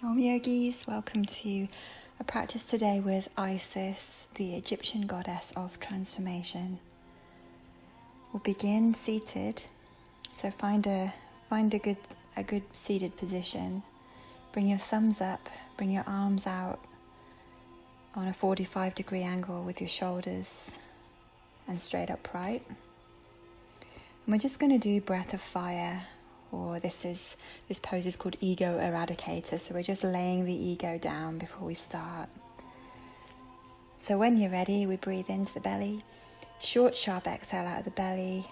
Om Yogis, welcome to a practice today with Isis, the Egyptian goddess of transformation. We'll begin seated, so find a good seated position. Bring your thumbs up, bring your arms out on a 45-degree angle with your shoulders and straight upright. And we're just going to do breath of fire. Or this pose is called ego eradicator, so we're just laying the ego down before we start. So when you're ready, we breathe into the belly, short sharp exhale out of the belly,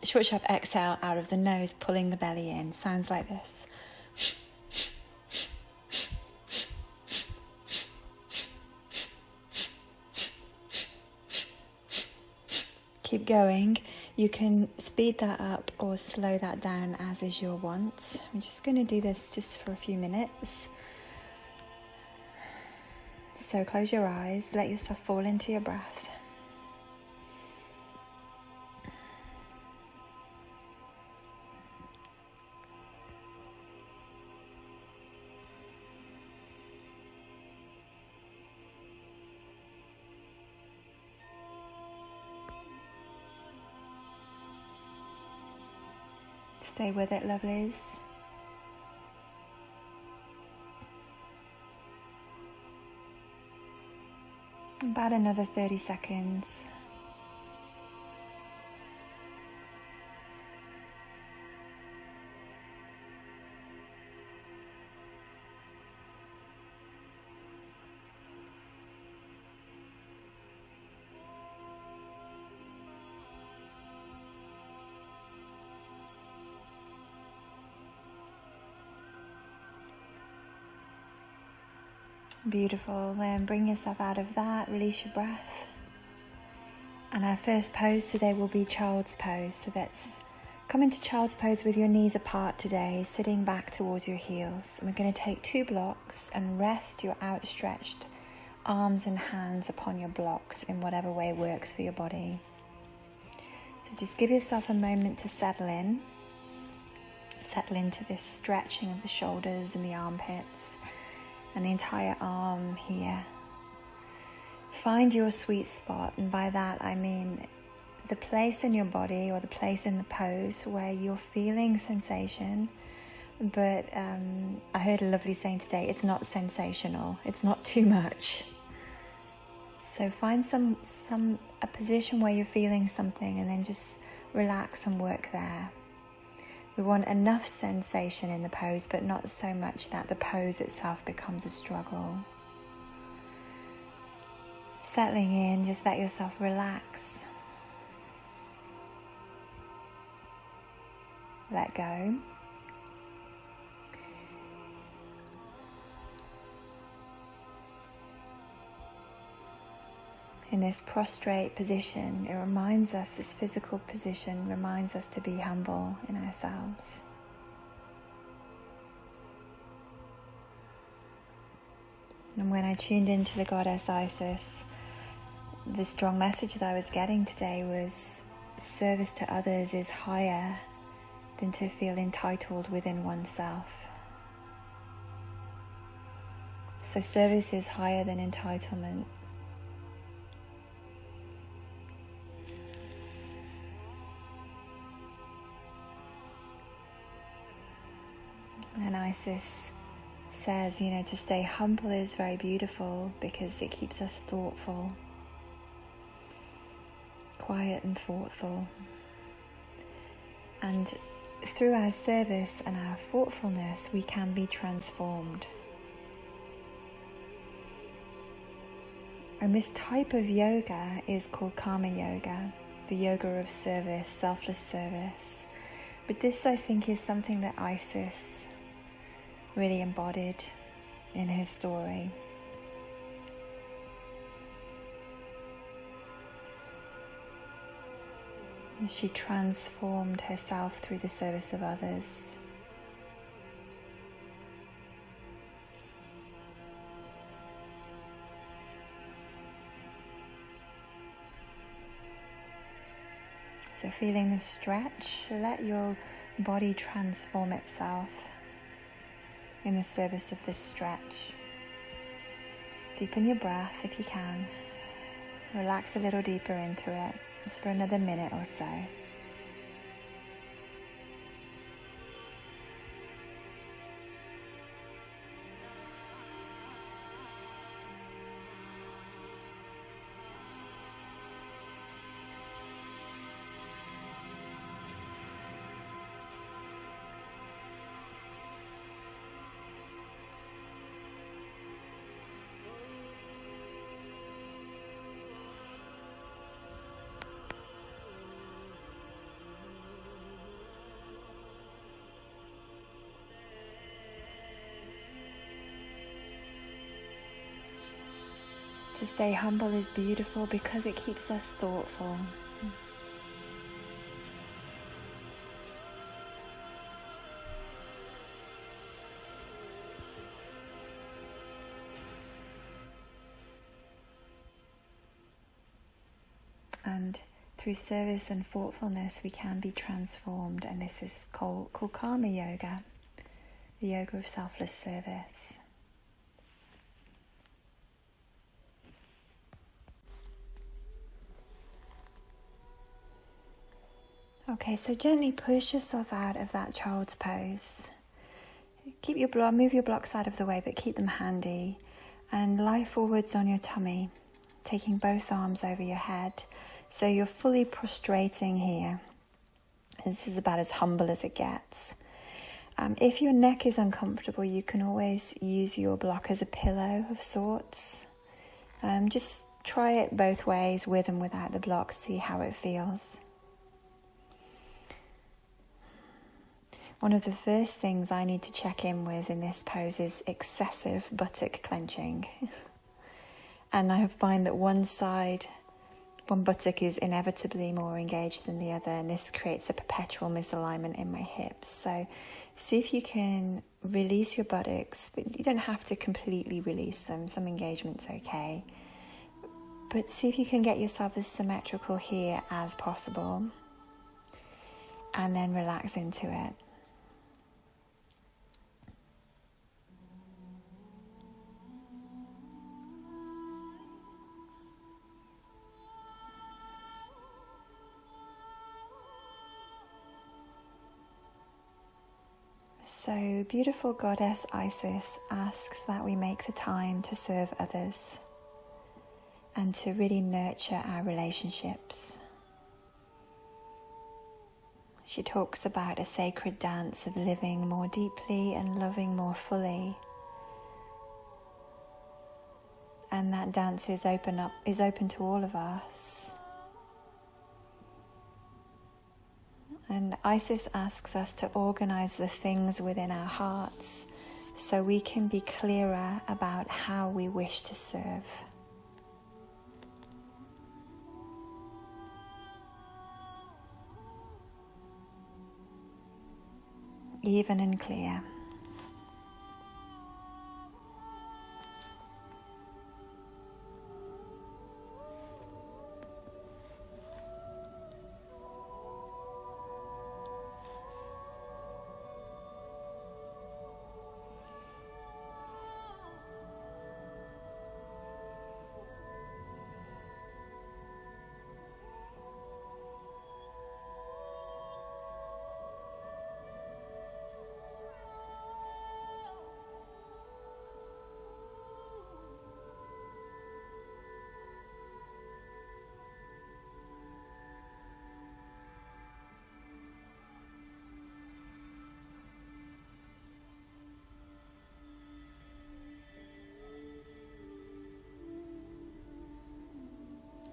short sharp exhale out of the nose, pulling the belly in. Sounds like this. Keep going. You can speed that up or slow that down as is your want. I'm just going to do this just for a few minutes. So close your eyes, let yourself fall into your breath. Stay with it, lovelies. About another 30 seconds. Beautiful. Then bring yourself out of that, release your breath. And our first pose today will be child's pose. So let's come into child's pose with your knees apart today, sitting back towards your heels. And we're going to take 2 blocks and rest your outstretched arms and hands upon your blocks in whatever way works for your body. So just give yourself a moment to settle in. Settle into this stretching of the shoulders and the armpits. And the entire arm here. Find your sweet spot, and by that I mean the place in your body or the place in the pose where you're feeling sensation, but I heard a lovely saying today, it's not sensational, it's not too much. So find a position where you're feeling something and then just relax and work there. We want enough sensation in the pose, but not so much that the pose itself becomes a struggle. Settling in, just let yourself relax. Let go. In this prostrate position, it reminds us, this physical position reminds us to be humble in ourselves. And when I tuned into the goddess Isis, the strong message that I was getting today was service to others is higher than to feel entitled within oneself. So service is higher than entitlement. And Isis says, to stay humble is very beautiful because it keeps us thoughtful, quiet and thoughtful. And through our service and our thoughtfulness, we can be transformed. And this type of yoga is called karma yoga, the yoga of service, selfless service. But this, I think, is something that Isis really embodied in her story. She transformed herself through the service of others. So feeling the stretch, let your body transform itself in the service of this stretch. Deepen your breath if you can. Relax a little deeper into it. It's for another minute or so. To stay humble is beautiful because it keeps us thoughtful. And through service and thoughtfulness, we can be transformed. And this is called Karma Yoga, the yoga of selfless service. Okay, so gently push yourself out of that child's pose. Move your blocks out of the way, but keep them handy. And lie forwards on your tummy, taking both arms over your head. So you're fully prostrating here. This is about as humble as it gets. If your neck is uncomfortable, you can always use your block as a pillow of sorts. Just try it both ways, with and without the block, see how it feels. One of the first things I need to check in with in this pose is excessive buttock clenching. And I find that one buttock is inevitably more engaged than the other, and this creates a perpetual misalignment in my hips. So see if you can release your buttocks, but you don't have to completely release them. Some engagement's okay. But see if you can get yourself as symmetrical here as possible, and then relax into it. So, beautiful goddess Isis asks that we make the time to serve others and to really nurture our relationships. She talks about a sacred dance of living more deeply and loving more fully. And that dance is open to all of us. And Isis asks us to organize the things within our hearts so we can be clearer about how we wish to serve. Even and clear.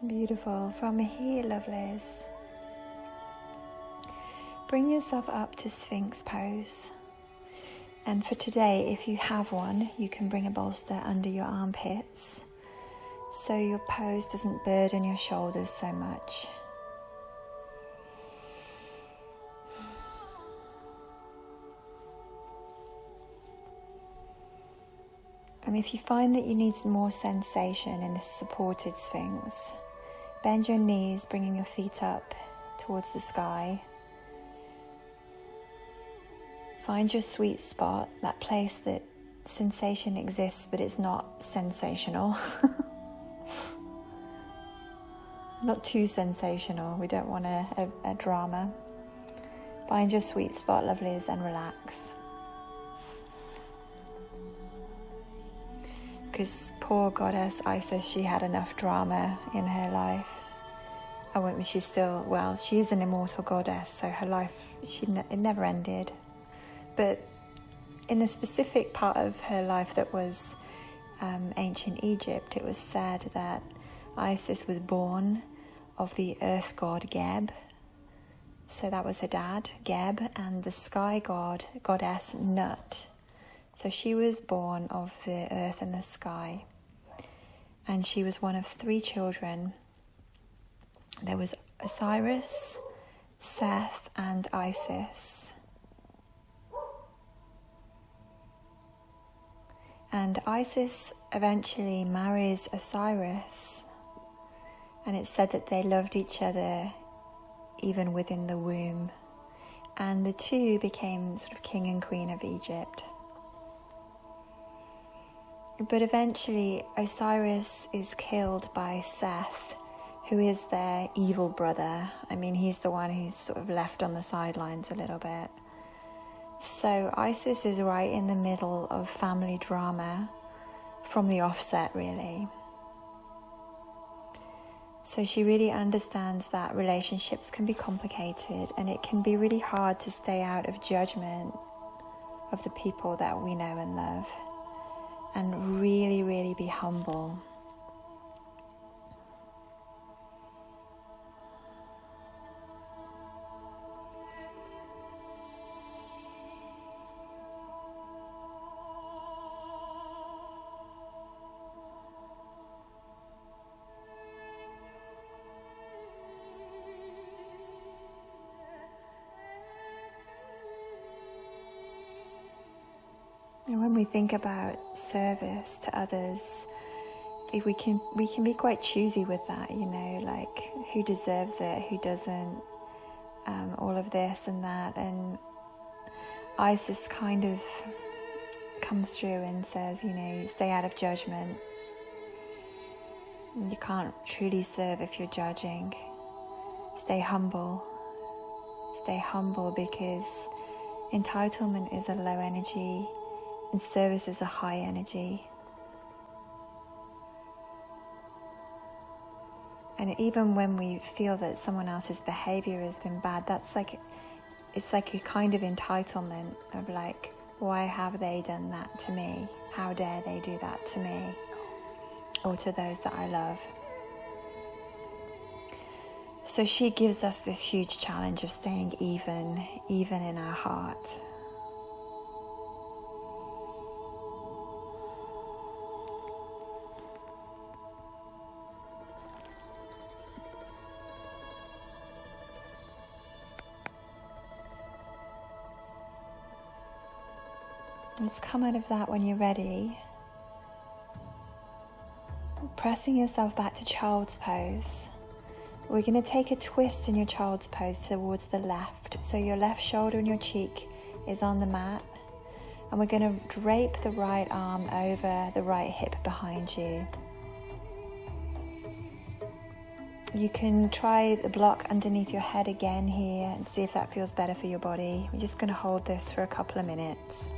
Beautiful. From here, lovelies, bring yourself up to Sphinx pose. And for today, if you have one, you can bring a bolster under your armpits so your pose doesn't burden your shoulders so much. And if you find that you need some more sensation in this supported Sphinx, bend your knees, bringing your feet up towards the sky. Find your sweet spot, that place that sensation exists but it's not sensational. Not too sensational. We don't want a drama. Find your sweet spot, lovelies, and relax. Because poor goddess Isis, she had enough drama in her life. She's still, well, she is an immortal goddess, so her life, it never ended. But in the specific part of her life that was ancient Egypt, it was said that Isis was born of the earth god Geb. So that was her dad, Geb, and the sky goddess Nut. So she was born of the earth and the sky. And she was one of 3 children. There was Osiris, Seth, and Isis. And Isis eventually marries Osiris. And it's said that they loved each other even within the womb. And the two became sort of king and queen of Egypt. But eventually Osiris is killed by Seth, who is their evil brother. I mean, he's the one who's sort of left on the sidelines a little bit. So Isis is right in the middle of family drama from the offset, really. So she really understands that relationships can be complicated and it can be really hard to stay out of judgment of the people that we know and love, and really, really be humble. And when we think about service to others, we can be quite choosy with that, you know, like who deserves it, who doesn't, all of this and that. And Isis kind of comes through and says, you know, stay out of judgment. You can't truly serve if you're judging. Stay humble. Stay humble, because entitlement is a low energy and service is a high energy. And even when we feel that someone else's behavior has been bad, it's like a kind of entitlement of like, why have they done that to me? How dare they do that to me or to those that I love? So she gives us this huge challenge of staying even in our heart. Let's come out of that when you're ready. Pressing yourself back to child's pose. We're going to take a twist in your child's pose towards the left. So your left shoulder and your cheek is on the mat. And we're going to drape the right arm over the right hip behind you. You can try the block underneath your head again here and see if that feels better for your body. We're just going to hold this for a couple of minutes.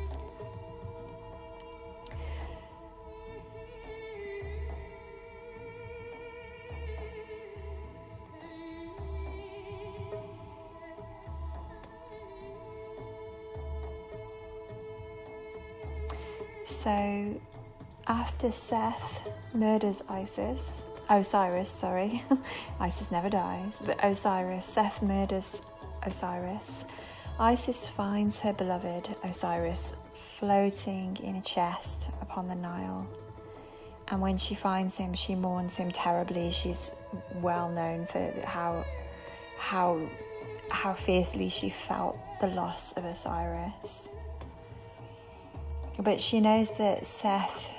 So after Seth murders Osiris, Isis never dies, but Seth murders Osiris. Isis finds her beloved Osiris floating in a chest upon the Nile. And when she finds him, she mourns him terribly. She's well known for how fiercely she felt the loss of Osiris. But she knows that Seth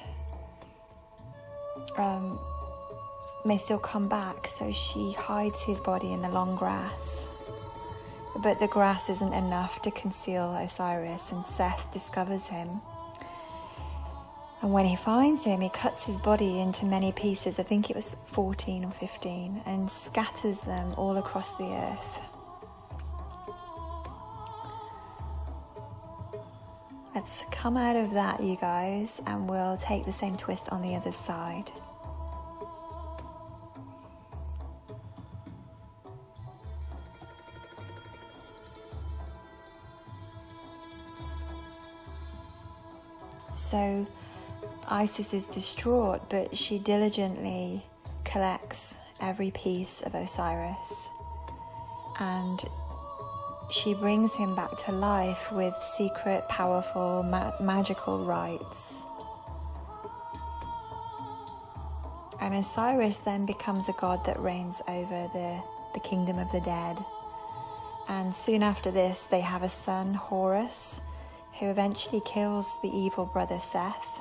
may still come back, so she hides his body in the long grass. But the grass isn't enough to conceal Osiris, and Seth discovers him. And when he finds him, he cuts his body into many pieces, I think it was 14 or 15, and scatters them all across the earth. Let's come out of that, you guys, and we'll take the same twist on the other side. So Isis is distraught, but she diligently collects every piece of Osiris, and she brings him back to life with secret, powerful, magical rites. And Osiris then becomes a god that reigns over the kingdom of the dead. And soon after this, they have a son, Horus, who eventually kills the evil brother Seth.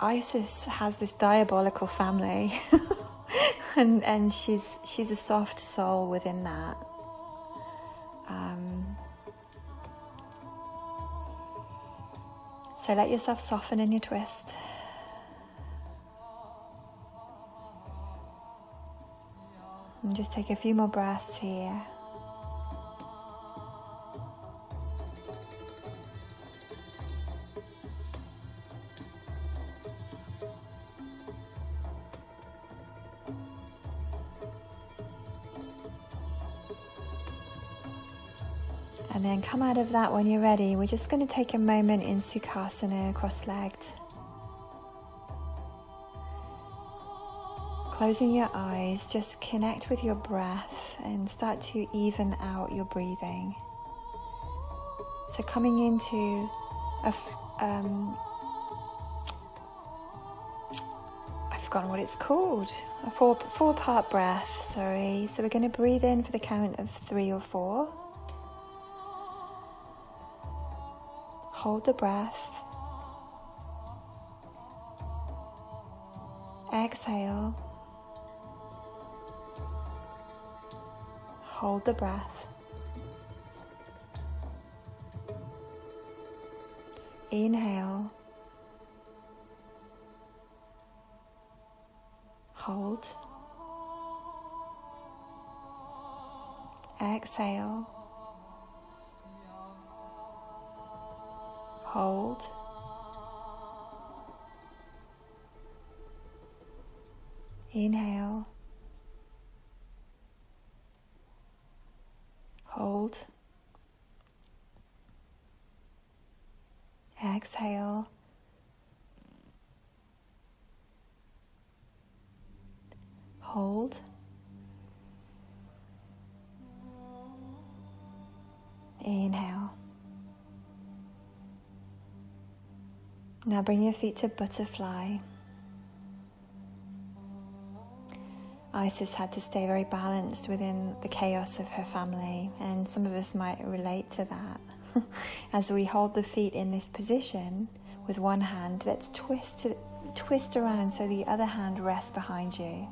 Isis has this diabolical family, and she's a soft soul within that. So let yourself soften in your twist. And just take a few more breaths here. And then come out of that when you're ready. We're just going to take a moment in Sukhasana, cross-legged. Closing your eyes, just connect with your breath and start to even out your breathing. So coming into I've forgotten what it's called. A four-part breath, sorry. So we're going to breathe in for the count of 3 or 4. Hold the breath. Exhale. Hold the breath. Inhale. Hold. Exhale. Hold. Inhale. Hold. Exhale. Hold. Inhale. Now bring your feet to butterfly. Isis had to stay very balanced within the chaos of her family, and some of us might relate to that. As we hold the feet in this position with one hand, let's twist around so the other hand rests behind you.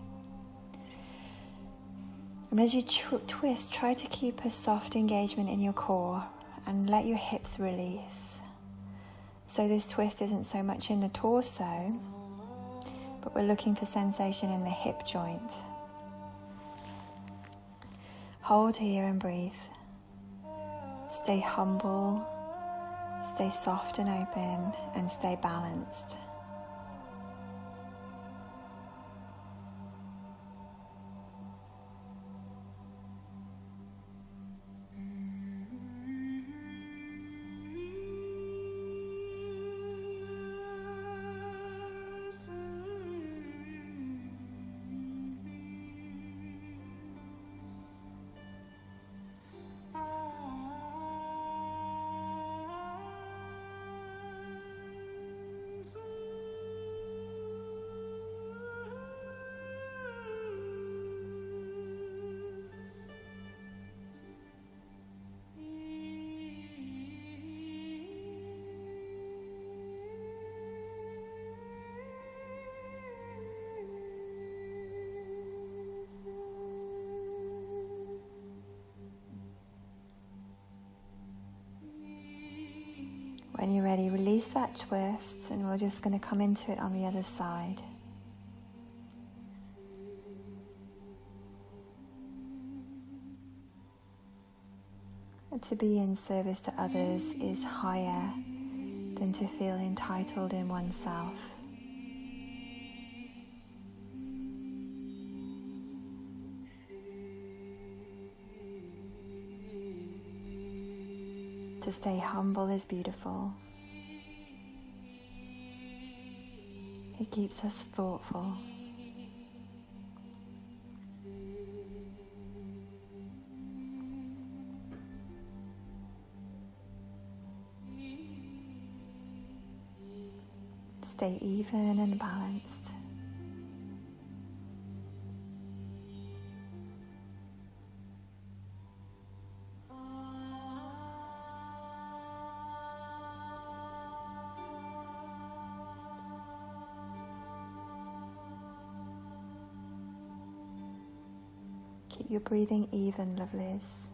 And as you twist, try to keep a soft engagement in your core and let your hips release. So this twist isn't so much in the torso, but we're looking for sensation in the hip joint. Hold here and breathe. Stay humble, stay soft and open, and stay balanced. When you're ready, release that twist, and we're just going to come into it on the other side. And to be in service to others is higher than to feel entitled in oneself. To stay humble is beautiful. It keeps us thoughtful. Stay even and balanced. Keep your breathing even, lovelies.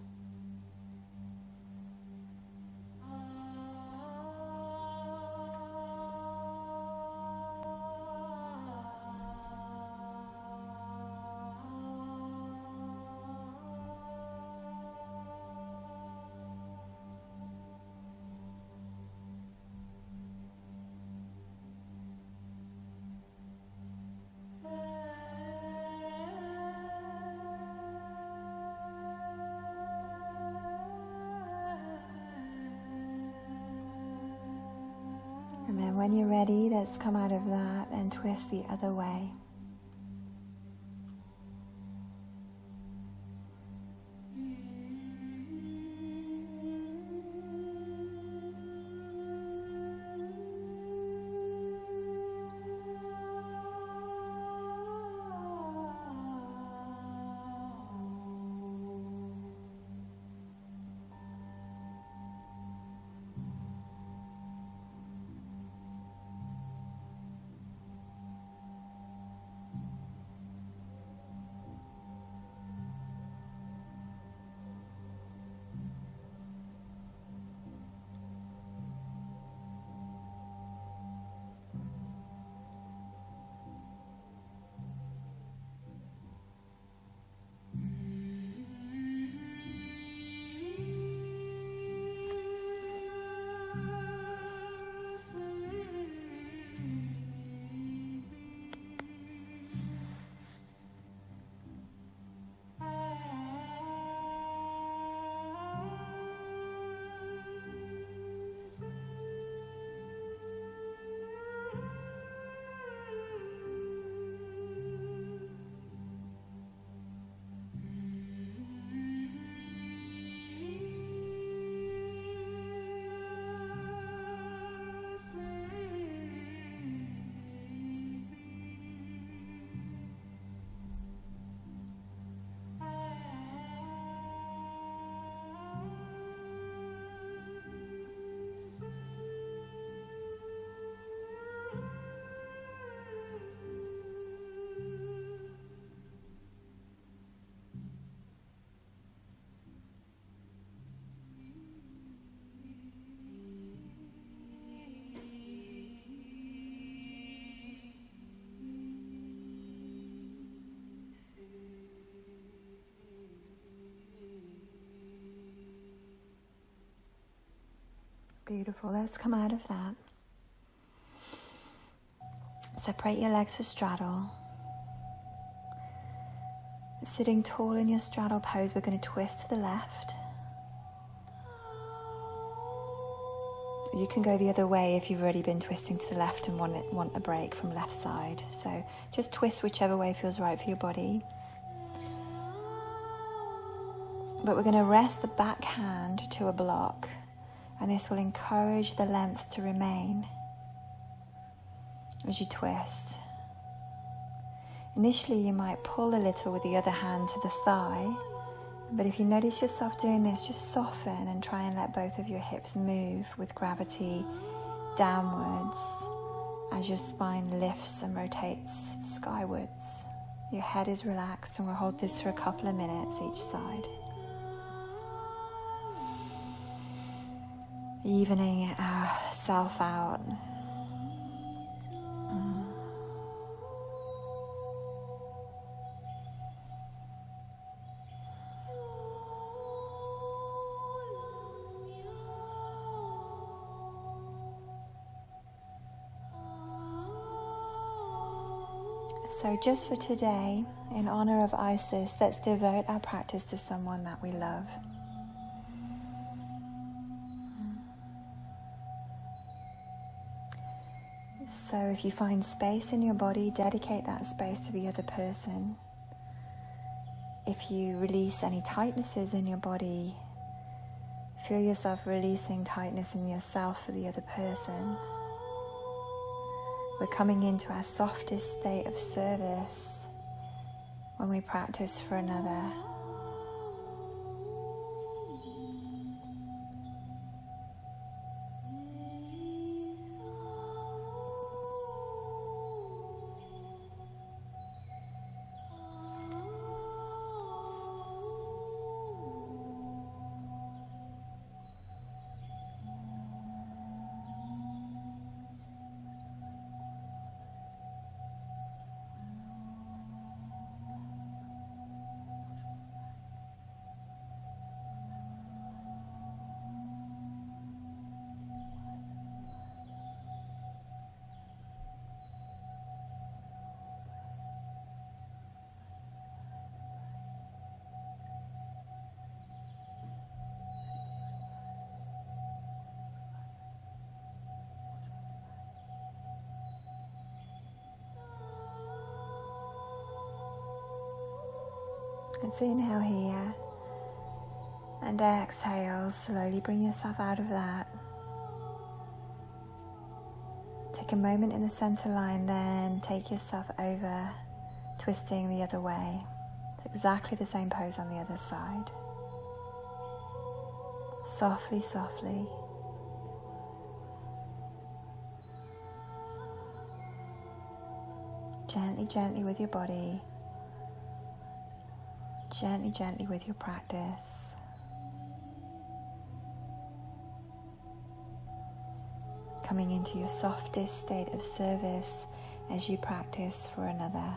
And then when you're ready, let's come out of that and twist the other way. Beautiful. Let's come out of that. Separate your legs for straddle. Sitting tall in your straddle pose, we're going to twist to the left. You can go the other way if you've already been twisting to the left and want a break from left side. So just twist whichever way feels right for your body. But we're going to rest the back hand to a block, and this will encourage the length to remain as you twist. Initially, you might pull a little with the other hand to the thigh, but if you notice yourself doing this, just soften and try and let both of your hips move with gravity downwards as your spine lifts and rotates skywards. Your head is relaxed, and we'll hold this for a couple of minutes each side. evening ourself out. So just for today, in honor of Isis, let's devote our practice to someone that we love. So if you find space in your body, dedicate that space to the other person. If you release any tightnesses in your body, feel yourself releasing tightness in yourself for the other person. We're coming into our softest state of service when we practice for another. And so inhale here, and exhale, slowly bring yourself out of that. Take a moment in the center line, then take yourself over, twisting the other way. It's exactly the same pose on the other side. Softly, softly. Gently, gently with your body. Gently, gently with your practice. Coming into your softest state of service as you practice for another.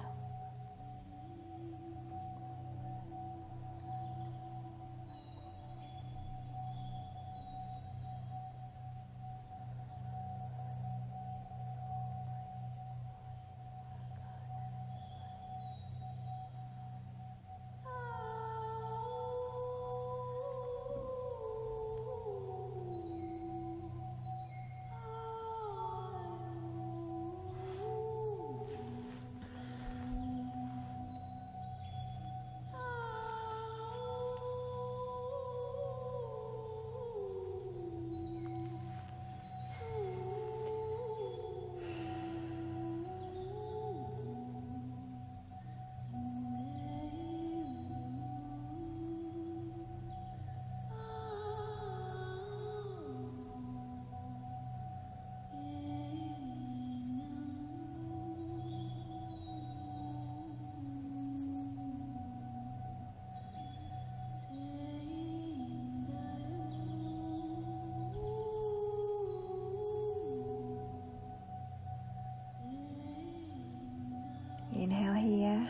Inhale here.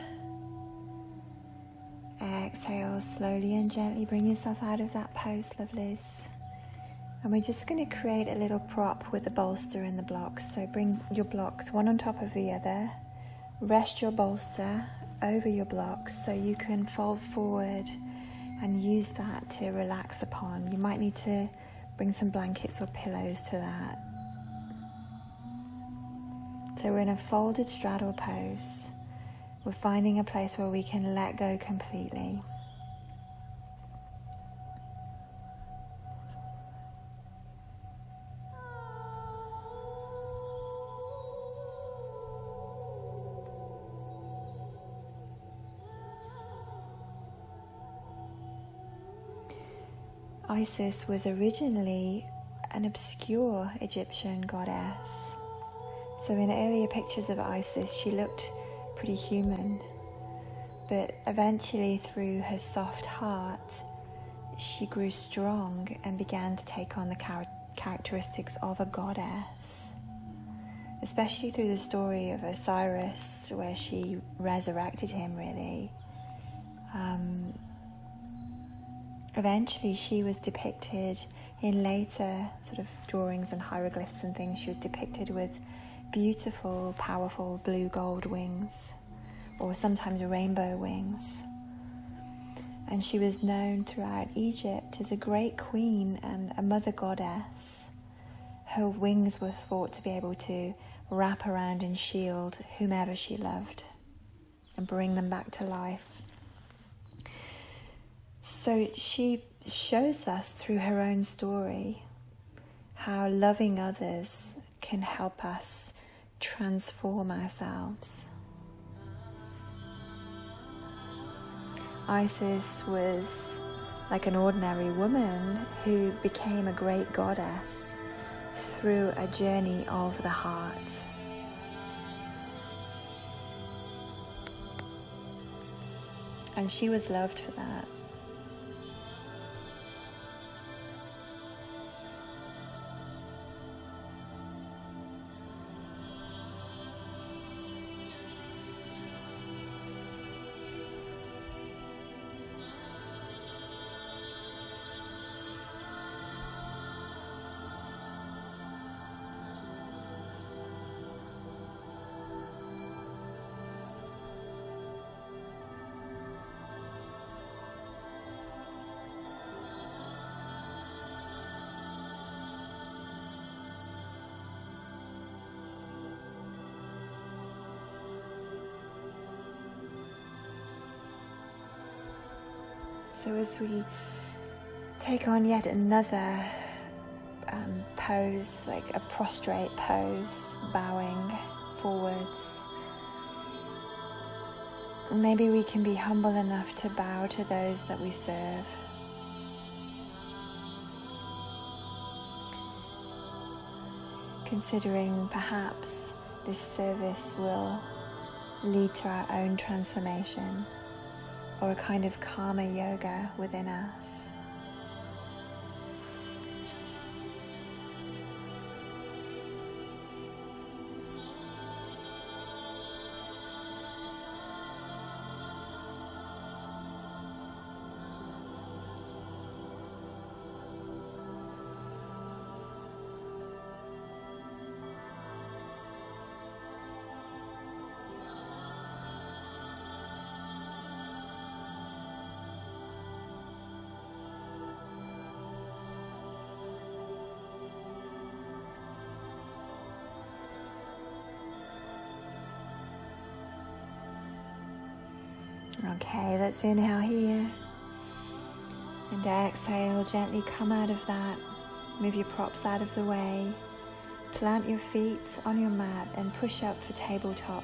Exhale, slowly and gently bring yourself out of that pose, lovelies. And we're just going to create a little prop with the bolster and the blocks. So bring your blocks one on top of the other. Rest your bolster over your blocks so you can fold forward and use that to relax upon. You might need to bring some blankets or pillows to that. So we're in a folded straddle pose. We're finding a place where we can let go completely. Isis was originally an obscure Egyptian goddess. So in earlier pictures of Isis, she looked pretty human, but eventually through her soft heart, she grew strong and began to take on the characteristics of a goddess, especially through the story of Osiris, where she resurrected him, really. Eventually she was depicted in later sort of drawings and hieroglyphs and things. She was depicted with beautiful, powerful blue gold wings, or sometimes rainbow wings. And she was known throughout Egypt as a great queen and a mother goddess. Her wings were thought to be able to wrap around and shield whomever she loved and bring them back to life. So she shows us through her own story how loving others can help us transform ourselves. Isis was like an ordinary woman who became a great goddess through a journey of the heart. And she was loved for that. So as we take on yet another pose, like a prostrate pose, bowing forwards, maybe we can be humble enough to bow to those that we serve. Considering perhaps this service will lead to our own transformation, or a kind of karma yoga within us. Okay, let's inhale here, and exhale, gently come out of that, move your props out of the way, plant your feet on your mat and push up for tabletop,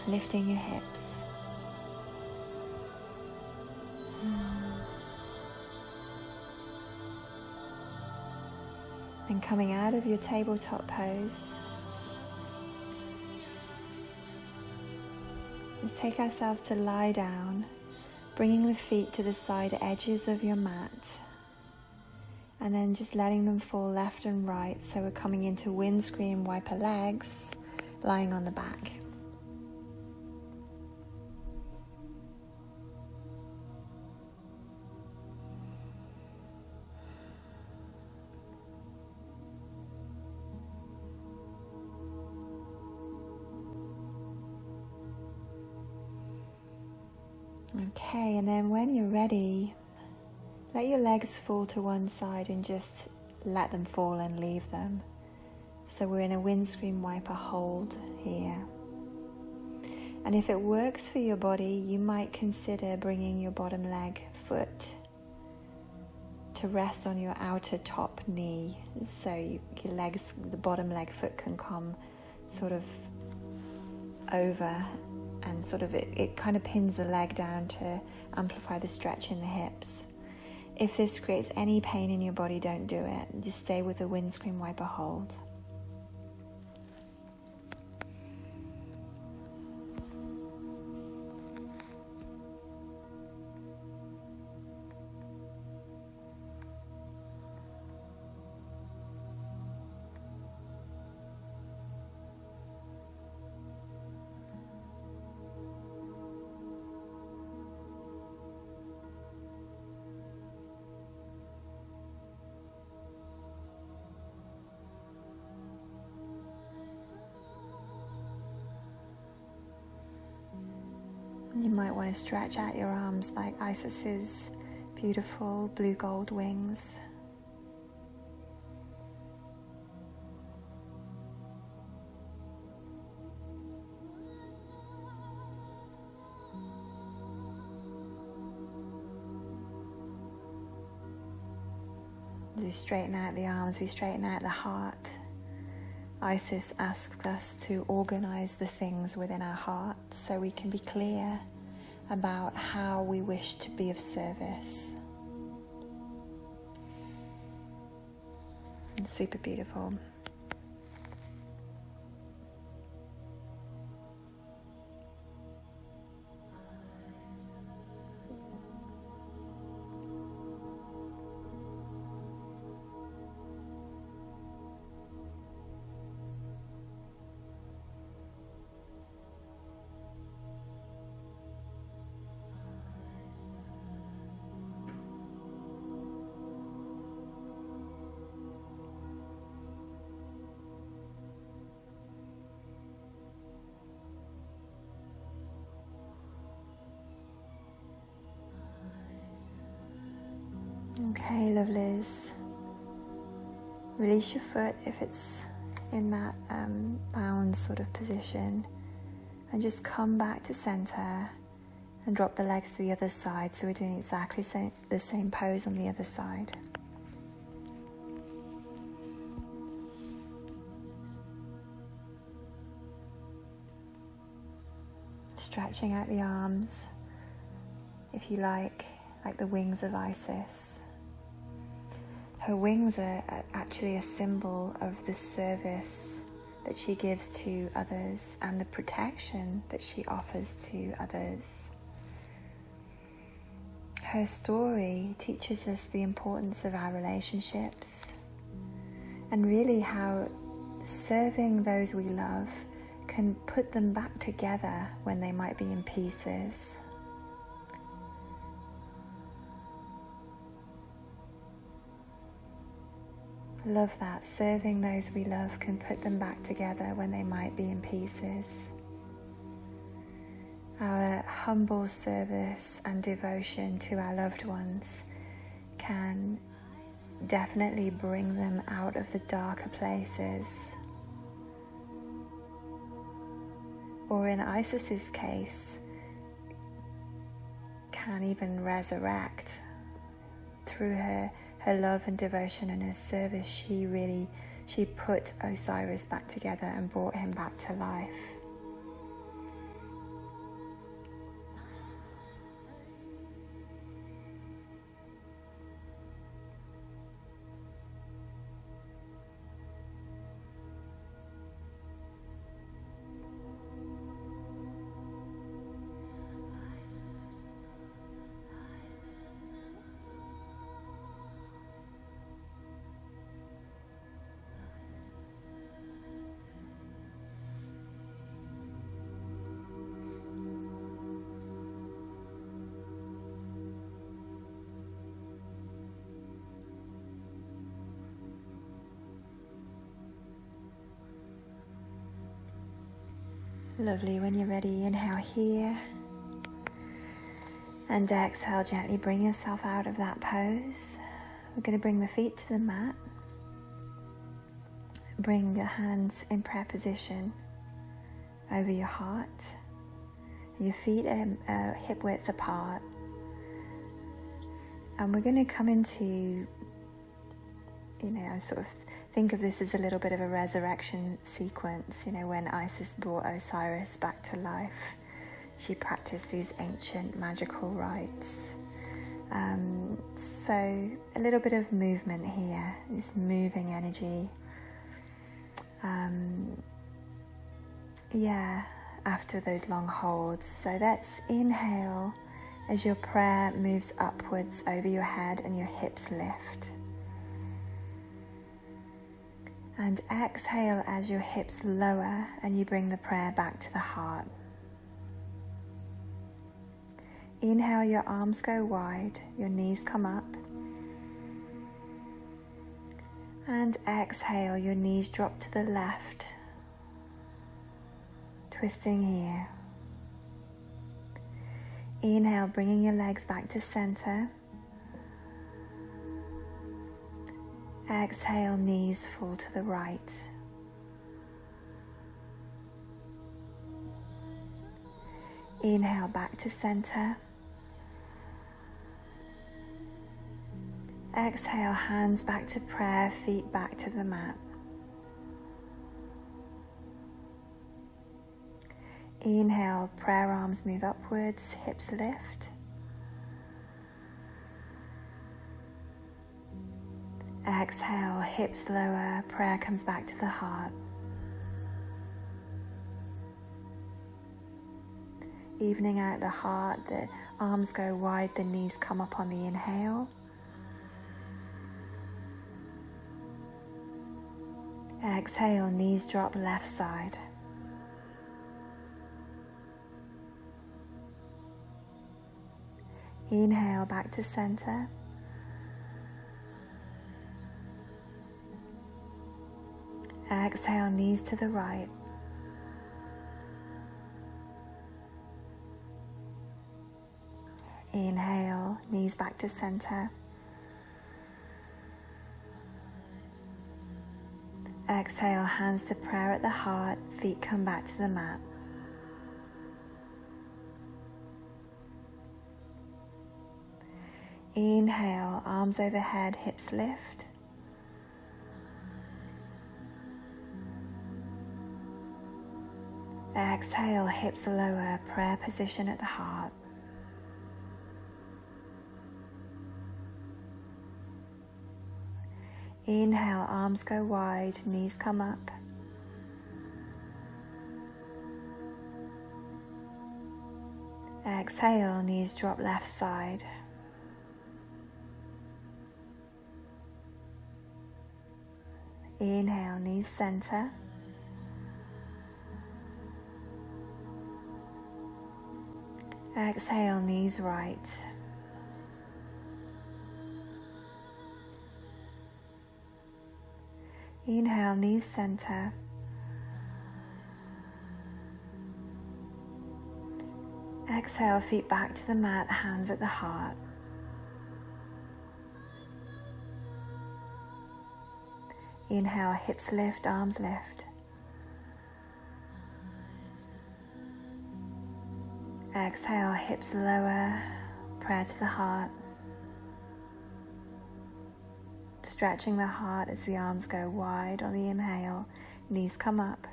lifting your hips. And coming out of your tabletop pose, let's take ourselves to lie down, bringing the feet to the side edges of your mat, and then just letting them fall left and right. So we're coming into windscreen wiper legs, lying on the back. Okay, and then when you're ready, let your legs fall to one side and just let them fall and leave them. So we're in a windscreen wiper hold here. And if it works for your body, you might consider bringing your bottom leg foot to rest on your outer top knee. So your legs, the bottom leg foot can come sort of over, and sort of it kind of pins the leg down to amplify the stretch in the hips. If this creates any pain in your body, don't do it. Just stay with the windscreen wiper hold. might want to stretch out your arms like Isis's beautiful blue gold wings. As we straighten out the arms, we straighten out the heart. Isis asks us to organize the things within our heart so we can be clear about how we wish to be of service. It's super beautiful. Okay, lovelies. Release your foot if it's in that bound sort of position, and just come back to center and drop the legs to the other side. So we're doing exactly the same pose on the other side. Stretching out the arms, if you like the wings of Isis. Her wings are actually a symbol of the service that she gives to others and the protection that she offers to others. Her story teaches us the importance of our relationships and really how serving those we love can put them back together when they might be in pieces. Love that. Serving those we love can put them back together when they might be in pieces. Our humble service and devotion to our loved ones can definitely bring them out of the darker places. Or in Isis's case, can even resurrect. Through her love and devotion and her service, she put Osiris back together and brought him back to life. Lovely. When you're ready, inhale here and exhale, gently bring yourself out of that pose. We're going to bring the feet to the mat. Bring your hands in prayer position over your heart. Your feet are hip width apart. And we're going to come into, sort of think of this as a little bit of a resurrection sequence. When Isis brought Osiris back to life, she practiced these ancient magical rites. So a little bit of movement here, this moving energy. After those long holds. So let's inhale as your prayer moves upwards over your head and your hips lift. And exhale as your hips lower and you bring the prayer back to the heart. Inhale, your arms go wide, your knees come up. And exhale, your knees drop to the left. Twisting here. Inhale, bringing your legs back to center. Exhale, knees fall to the right. Inhale, back to center. Exhale, hands back to prayer, feet back to the mat. Inhale, prayer arms move upwards, hips lift. Exhale, hips lower, prayer comes back to the heart. Evening out the heart, the arms go wide, the knees come up on the inhale. Exhale, knees drop left side. Inhale, back to center. Exhale, knees to the right. Inhale, knees back to center. Exhale, hands to prayer at the heart, feet come back to the mat. Inhale, arms overhead, hips lift. Exhale, hips lower, prayer position at the heart. Inhale, arms go wide, knees come up. Exhale, knees drop left side. Inhale, knees center. Exhale, knees right. Inhale, knees center. Exhale, feet back to the mat, hands at the heart. Inhale, hips lift, arms lift. Exhale, hips lower, prayer to the heart. Stretching the heart as the arms go wide on the inhale, knees come up.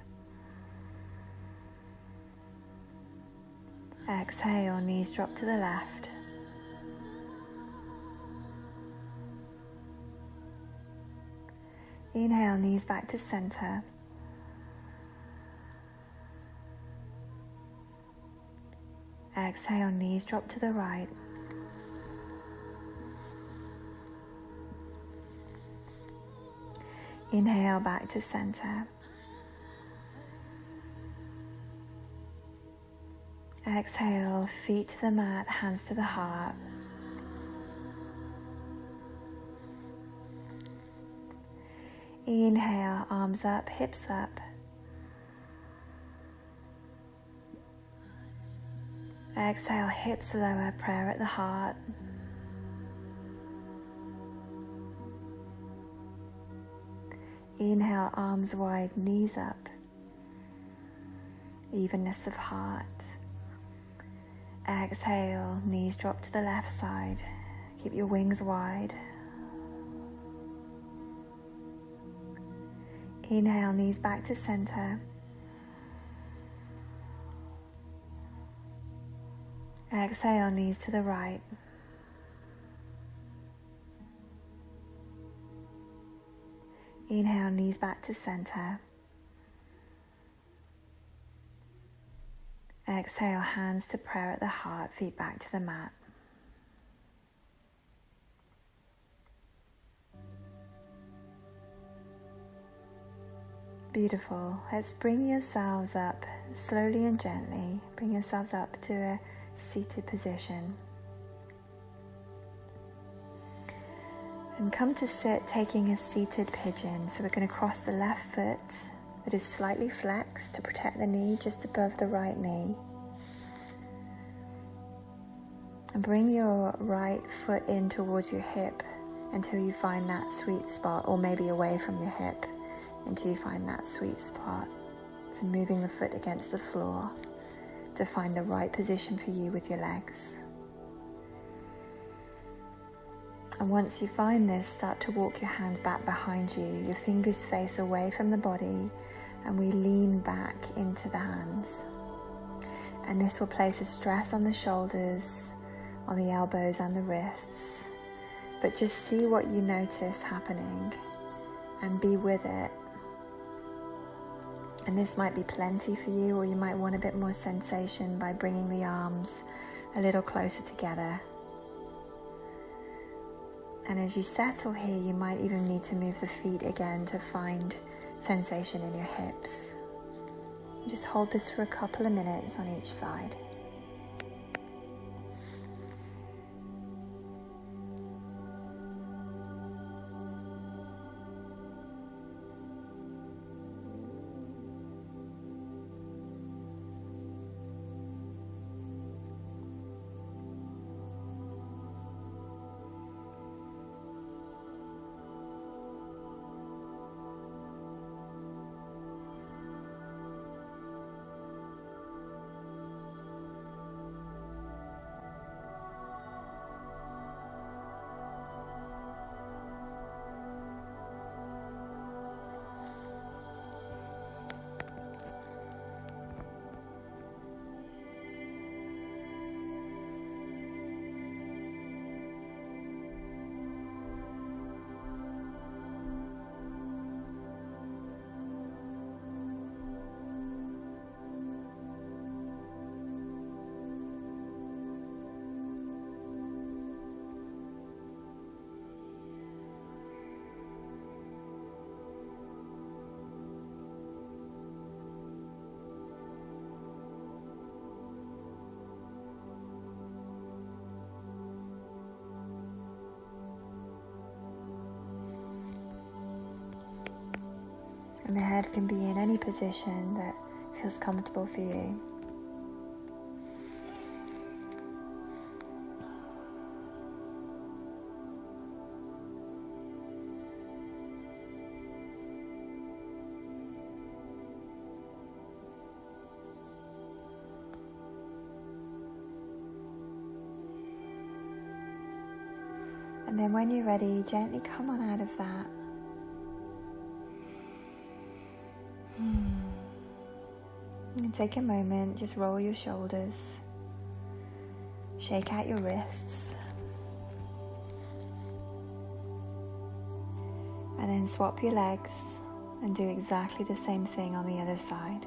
Exhale, knees drop to the left. Inhale, knees back to center. Exhale, knees drop to the right. Inhale, back to center. Exhale, feet to the mat, hands to the heart. Inhale, arms up, hips up. Exhale, hips lower, prayer at the heart. Inhale, arms wide, knees up. Evenness of heart. Exhale, knees drop to the left side. Keep your wings wide. Inhale, knees back to center. Exhale, knees to the right. Inhale, knees back to center. Exhale, hands to prayer at the heart, feet back to the mat. Beautiful. Let's bring yourselves up slowly and gently. Bring yourselves up to a seated position. And come to sit taking a seated pigeon. So we're going to cross the left foot that is slightly flexed to protect the knee just above the right knee. And bring your right foot in towards your hip until you find that sweet spot, or maybe away from your hip until you find that sweet spot. So moving the foot against the floor to find the right position for you with your legs. And once you find this, start to walk your hands back behind you. Your fingers face away from the body, and we lean back into the hands. And this will place a stress on the shoulders, on the elbows and the wrists. But just see what you notice happening and be with it. And this might be plenty for you, or you might want a bit more sensation by bringing the arms a little closer together. And as you settle here, you might even need to move the feet again to find sensation in your hips. Just hold this for a couple of minutes on each side. And the head can be in any position that feels comfortable for you. And then when you're ready, gently come on out of that. And take a moment, just roll your shoulders, shake out your wrists, and then swap your legs and do exactly the same thing on the other side.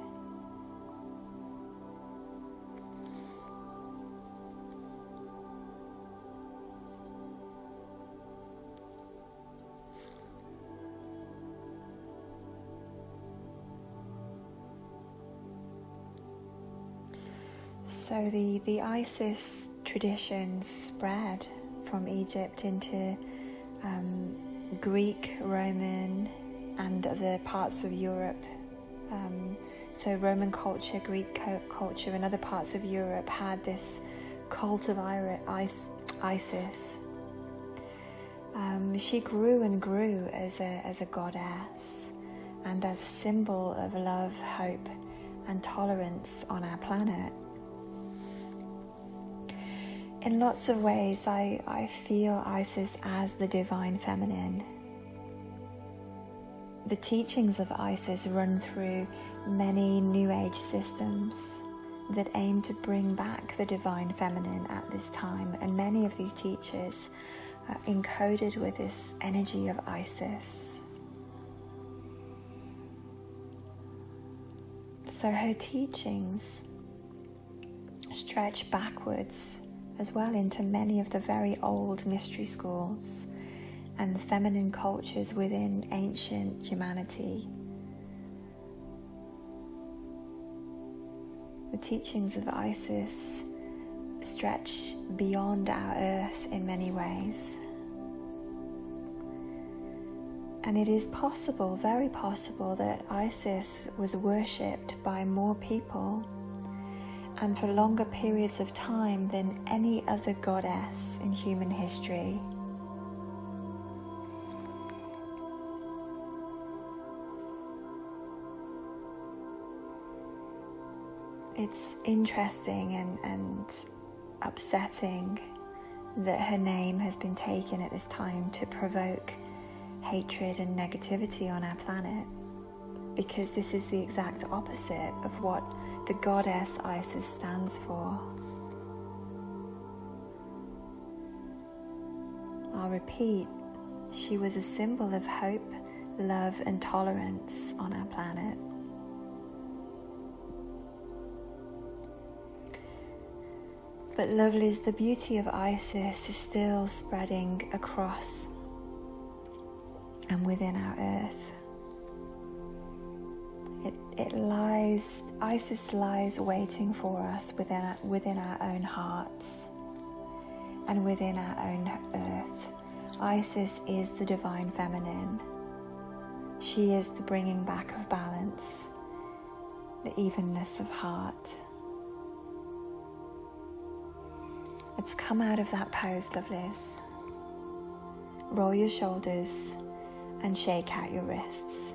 So the Isis traditions spread from Egypt into Greek, Roman, and other parts of Europe. So Roman culture, Greek culture, and other parts of Europe had this cult of Isis. She grew and grew as a goddess and as a symbol of love, hope, and tolerance on our planet. In lots of ways, I feel Isis as the divine feminine. The teachings of Isis run through many New Age systems that aim to bring back the divine feminine at this time, and many of these teachers are encoded with this energy of Isis. So her teachings stretch backwards as well into many of the very old mystery schools and the feminine cultures within ancient humanity. The teachings of Isis stretch beyond our earth in many ways. And it is possible, very possible, that Isis was worshipped by more people and for longer periods of time than any other goddess in human history. It's interesting and upsetting that her name has been taken at this time to provoke hatred and negativity on our planet, because this is the exact opposite of what the goddess Isis stands for. I'll repeat, she was a symbol of hope, love, and tolerance on our planet. But lovelies, the beauty of Isis is still spreading across and within our earth. Isis lies waiting for us within our own hearts and within our own earth. Isis is the divine feminine. She is the bringing back of balance, the evenness of heart. Let's come out of that pose, lovelies. Roll your shoulders and shake out your wrists.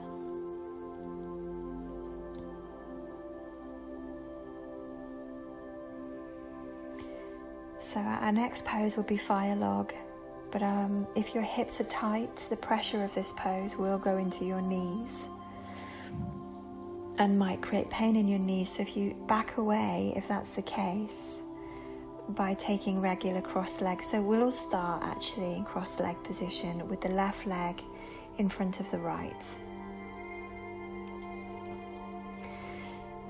So our next pose will be fire log, but if your hips are tight, the pressure of this pose will go into your knees and might create pain in your knees. So if you back away, if that's the case, by taking regular cross legs. So we'll all start actually in cross leg position with the left leg in front of the right.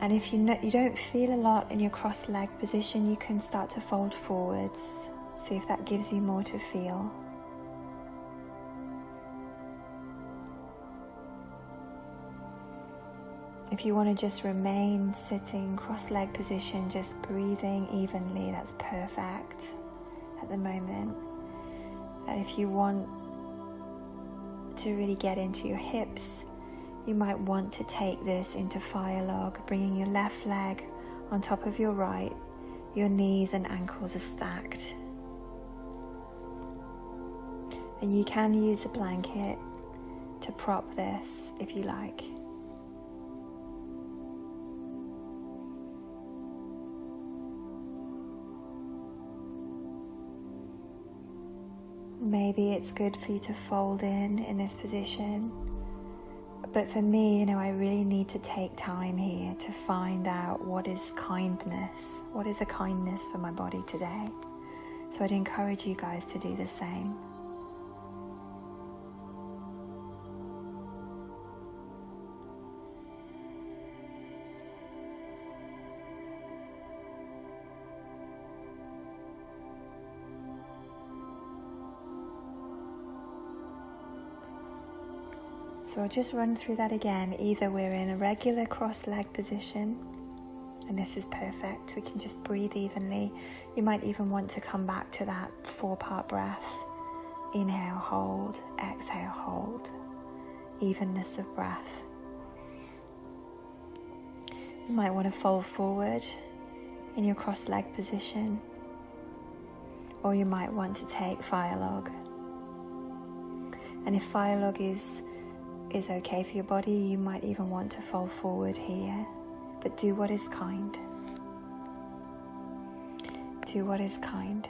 And if you don't feel a lot in your cross leg position, you can start to fold forwards. See if that gives you more to feel. If you want to just remain sitting cross-leg position, just breathing evenly, that's perfect at the moment. And if you want to really get into your hips, you might want to take this into fire log, bringing your left leg on top of your right. Your knees and ankles are stacked. And you can use a blanket to prop this if you like. Maybe it's good for you to fold in this position. But for me, I really need to take time here to find out what is kindness. What is a kindness for my body today? So I'd encourage you guys to do the same. So I'll just run through that again. Either we're in a regular cross-leg position, and this is perfect. We can just breathe evenly. You might even want to come back to that 4-part breath. Inhale, hold, exhale, hold. Evenness of breath. You might want to fold forward in your cross-leg position, or you might want to take fire log. And if fire log is okay for your body, you might even want to fold forward here, but do what is kind. Do what is kind.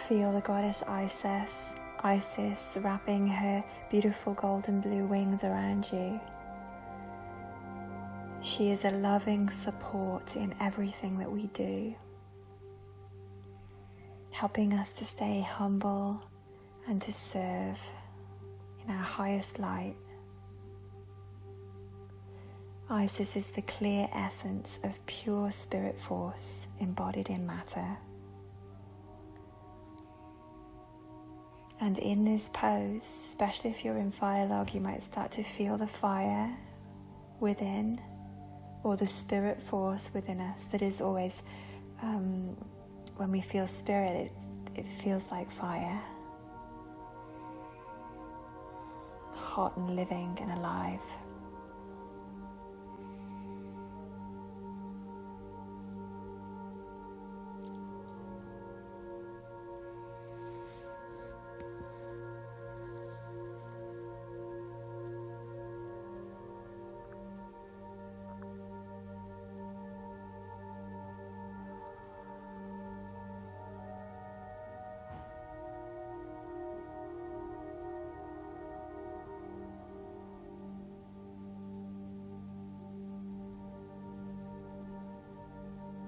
Feel the goddess Isis wrapping her beautiful golden blue wings around you. She is a loving support in everything that we do, helping us to stay humble and to serve in our highest light. Isis is the clear essence of pure spirit force embodied in matter. And in this pose, especially if you're in fire log, you might start to feel the fire within, or the spirit force within us that is always, when we feel spirit, it feels like fire. hot and living and alive.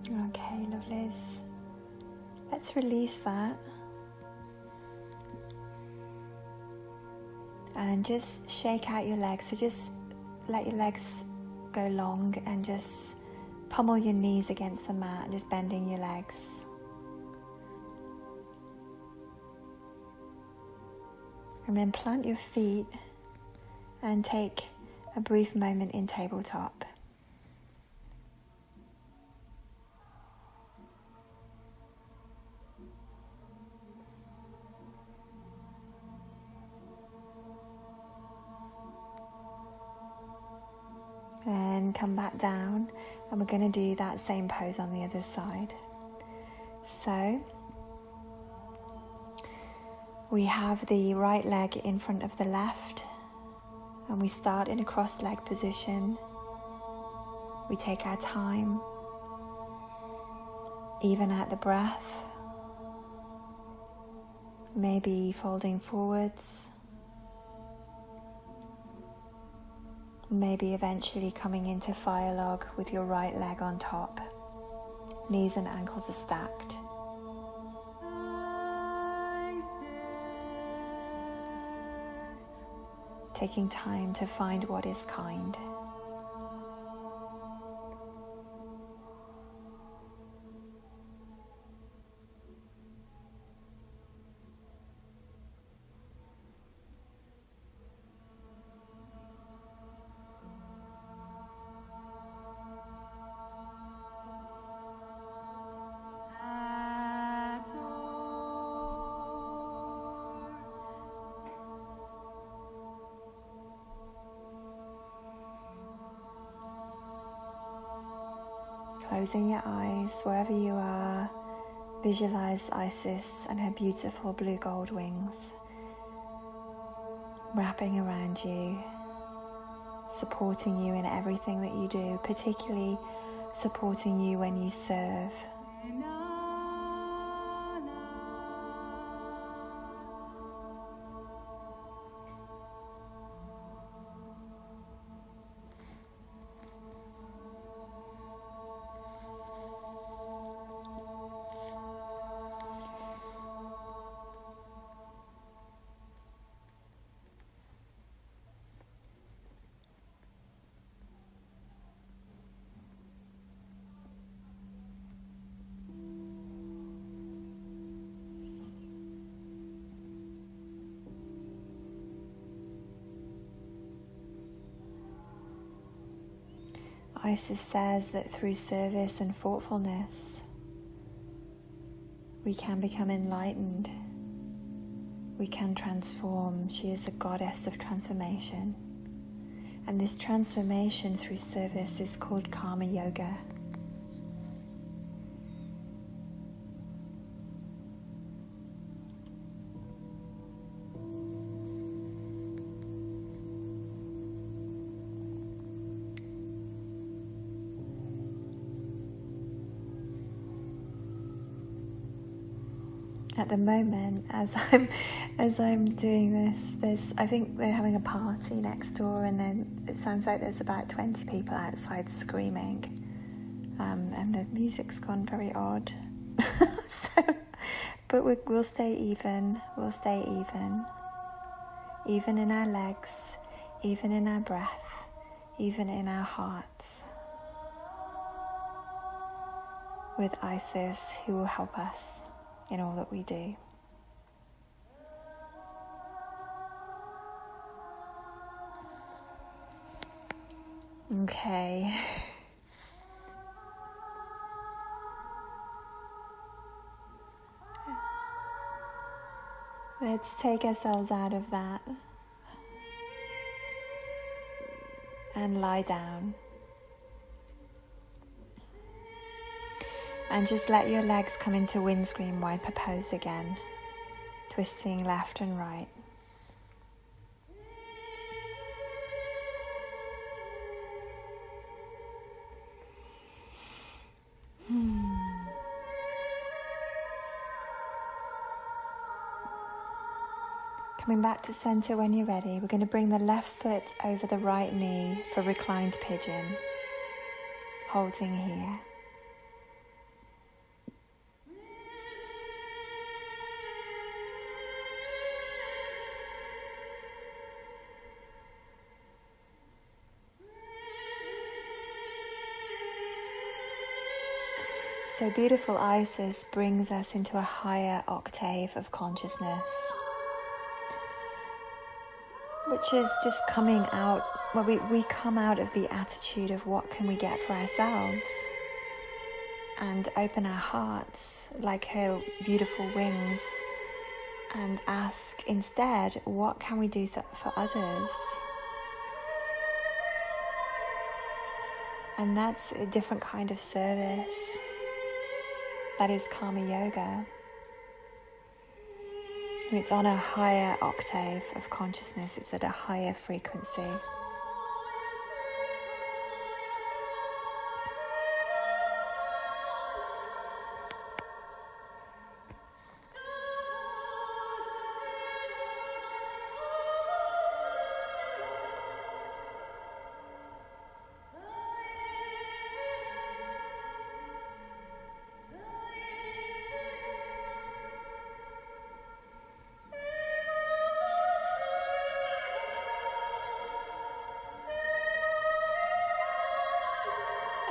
Okay, lovelies. Let's release that. And just shake out your legs. So just let your legs go long and just pummel your knees against the mat, just bending your legs. And then plant your feet and take a brief moment in tabletop. And come back down, and we're going to do that same pose on the other side. So we have the right leg in front of the left, and we start in a crossed leg position. We take our time, even out the breath, maybe folding forwards, maybe eventually coming into fire log with your right leg on top. Knees and ankles are stacked. Taking time to find what is kind. Closing your eyes, wherever you are, visualize Isis and her beautiful blue gold wings wrapping around you, supporting you in everything that you do, particularly supporting you when you serve. Isis says that through service and thoughtfulness, we can become enlightened. We can transform. She is a goddess of transformation. And this transformation through service is called Karma Yoga. At the moment, as I'm doing this, I think they're having a party next door, and then it sounds like there's about 20 people outside screaming, and the music's gone very odd. But we'll stay even. We'll stay even in our legs, even in our breath, even in our hearts, with Isis, who will help us in all that we do. Okay. Let's take ourselves out of that. and lie down. And just let your legs come into windscreen wiper pose again, twisting left and right. Coming back to center when you're ready, we're going to bring the left foot over the right knee for reclined pigeon, holding here. So beautiful Isis brings us into a higher octave of consciousness, which is just coming out, well, we come out of the attitude of what can we get for ourselves and open our hearts like her beautiful wings and ask instead, what can we do for others? And that's a different kind of service. That is karma yoga. And it's on a higher octave of consciousness. It's at a higher frequency.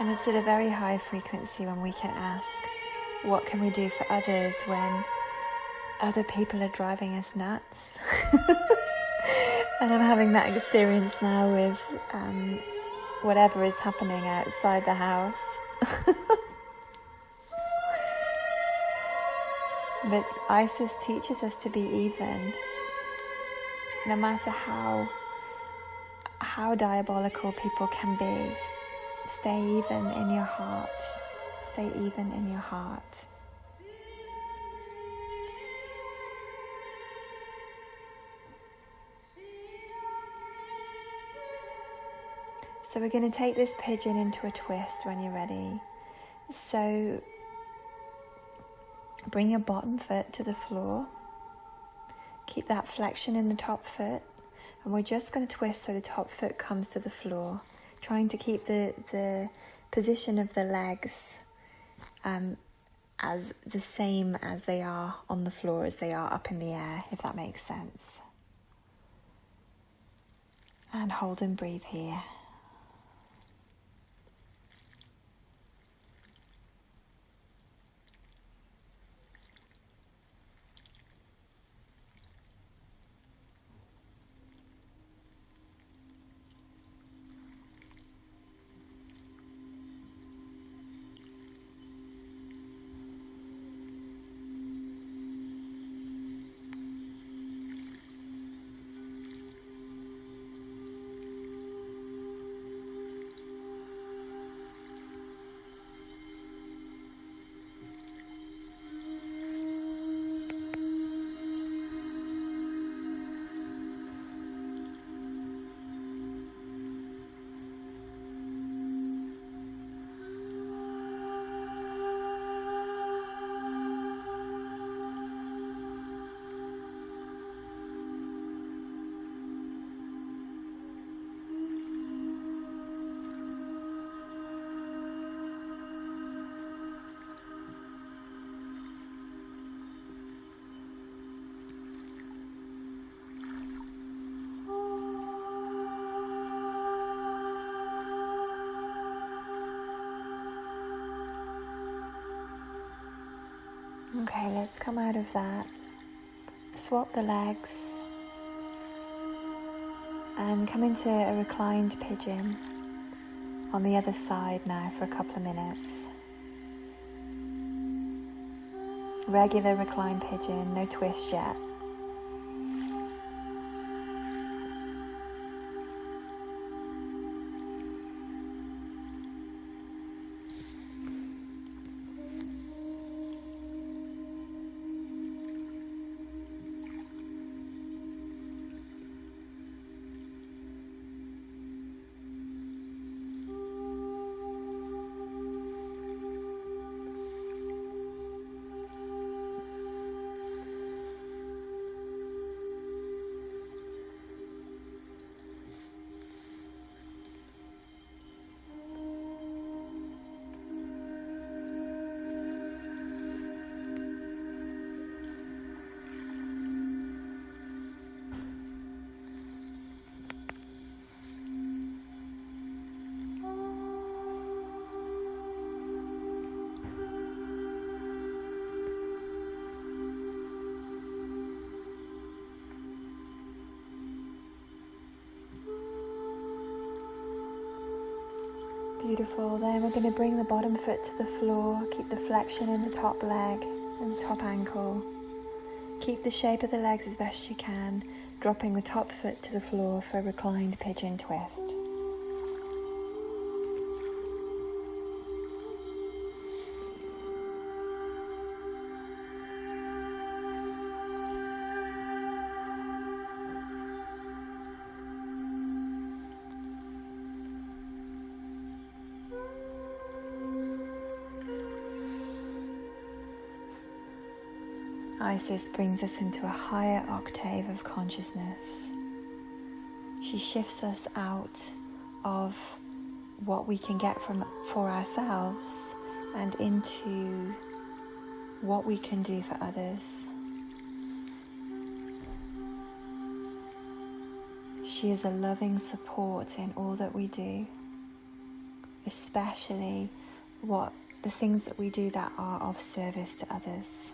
And it's at a very high frequency when we can ask, what can we do for others when other people are driving us nuts? And I'm having that experience now with whatever is happening outside the house. But Isis teaches us to be even, no matter how diabolical people can be. Stay even in your heart. Stay even in your heart. So we're going to take this pigeon into a twist when you're ready. So bring your bottom foot to the floor. Keep that flexion in the top foot. And we're just going to twist so the top foot comes to the floor. Trying to keep the position of the legs as the same as they are on the floor as they are up in the air, if that makes sense. And hold and breathe here. Okay, let's come out of that. Swap the legs and come into a reclined pigeon on the other side now for a couple of minutes. Regular reclined pigeon, no twist yet. Beautiful. Then we're going to bring the bottom foot to the floor. Keep the flexion in the top leg and the top ankle. Keep the shape of the legs as best you can, dropping the top foot to the floor for a reclined pigeon twist. Isis brings us into a higher octave of consciousness. She shifts us out of what we can get for ourselves and into what we can do for others. She is a loving support in all that we do, especially the things that we do that are of service to others.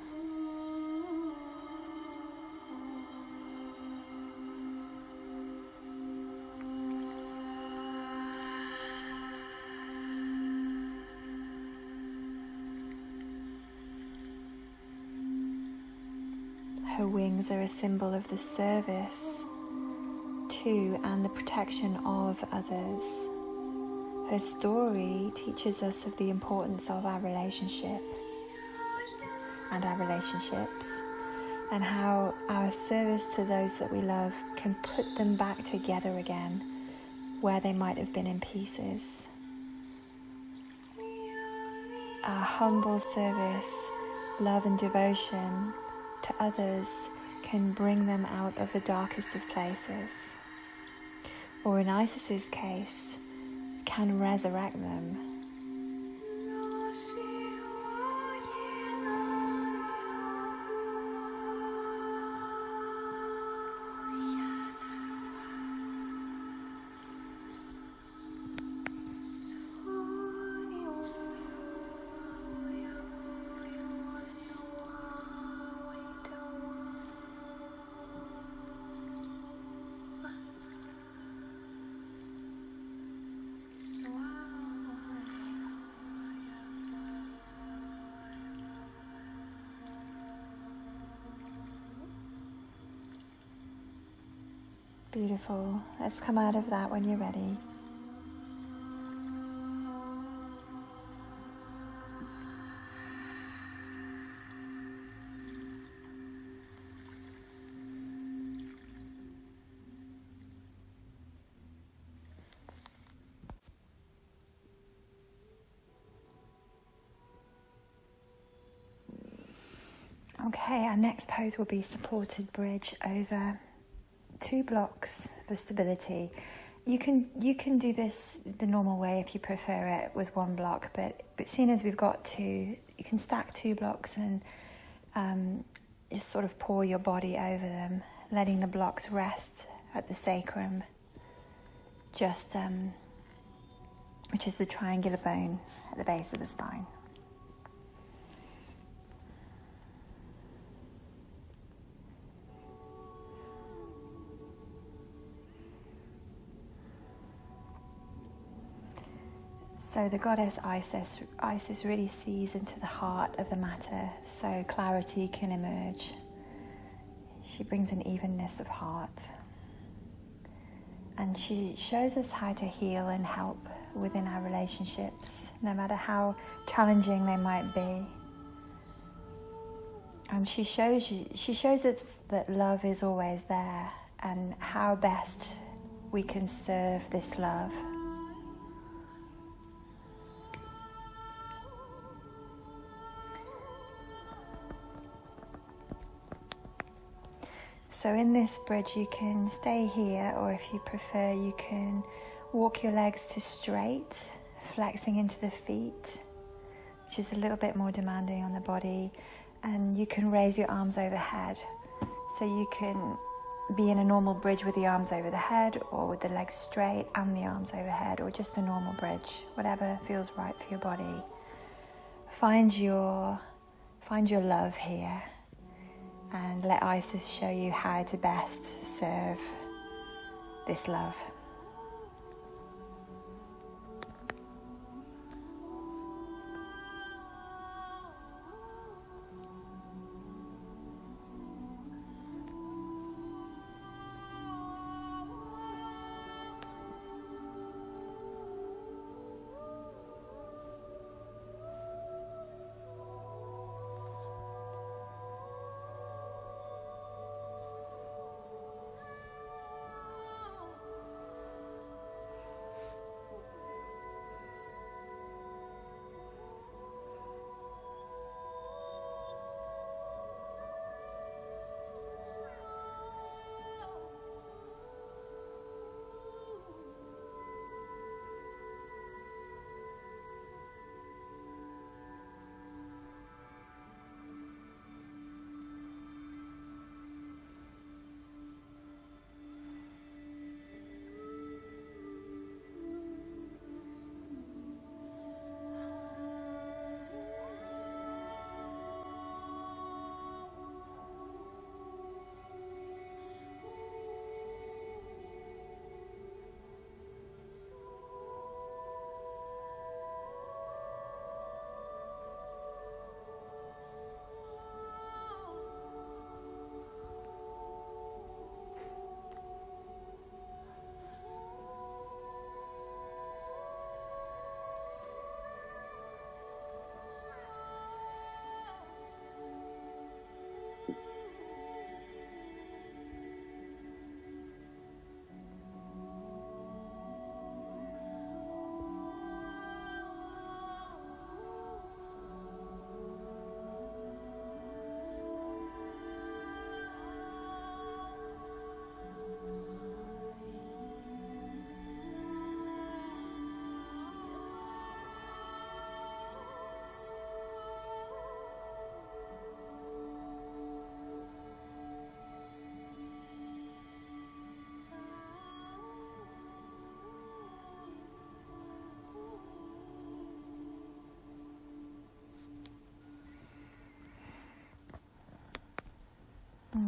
Her wings are a symbol of the service to and the protection of others. Her story teaches us of the importance of our relationship and our relationships, and how our service to those that we love can put them back together again where they might have been in pieces. Our humble service, love and devotion to others can bring them out of the darkest of places, or in Isis's case, can resurrect them. Beautiful. Let's come out of that when you're ready. Okay, our next pose will be supported bridge over 2 blocks for stability. You can do this the normal way if you prefer it with 1 block, but seeing as we've got 2, you can stack 2 blocks and just sort of pour your body over them, letting the blocks rest at the sacrum, just which is the triangular bone at the base of the spine. So the goddess Isis really sees into the heart of the matter, so clarity can emerge. She brings an evenness of heart. And she shows us how to heal and help within our relationships, no matter how challenging they might be. And she shows us that love is always there, and how best we can serve this love. So in this bridge you can stay here, or if you prefer you can walk your legs to straight, flexing into the feet, which is a little bit more demanding on the body, and you can raise your arms overhead. So you can be in a normal bridge with the arms over the head, or with the legs straight and the arms overhead, or just a normal bridge, whatever feels right for your body. Find your love here. And let Isis show you how to best serve this love.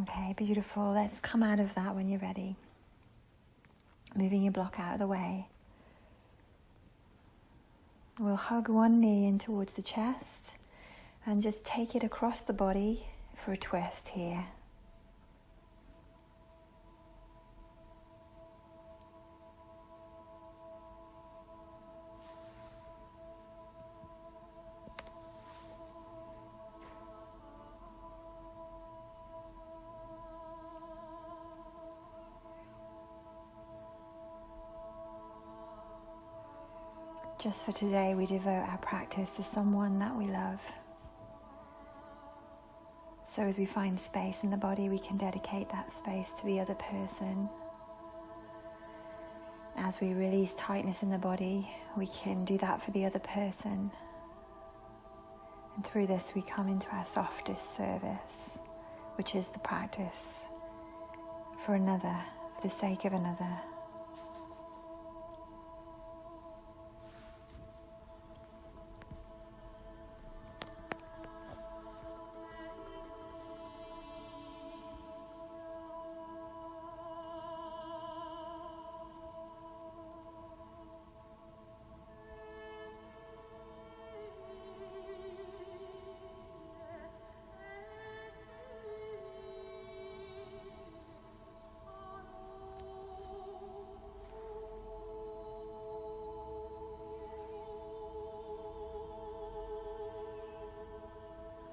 Okay, beautiful. Let's come out of that when you're ready. Moving your block out of the way. We'll hug one knee in towards the chest and just take it across the body for a twist here. Just for today, we devote our practice to someone that we love. So as we find space in the body, we can dedicate that space to the other person. As we release tightness in the body, we can do that for the other person. And through this, we come into our softest service, which is the practice for another, for the sake of another.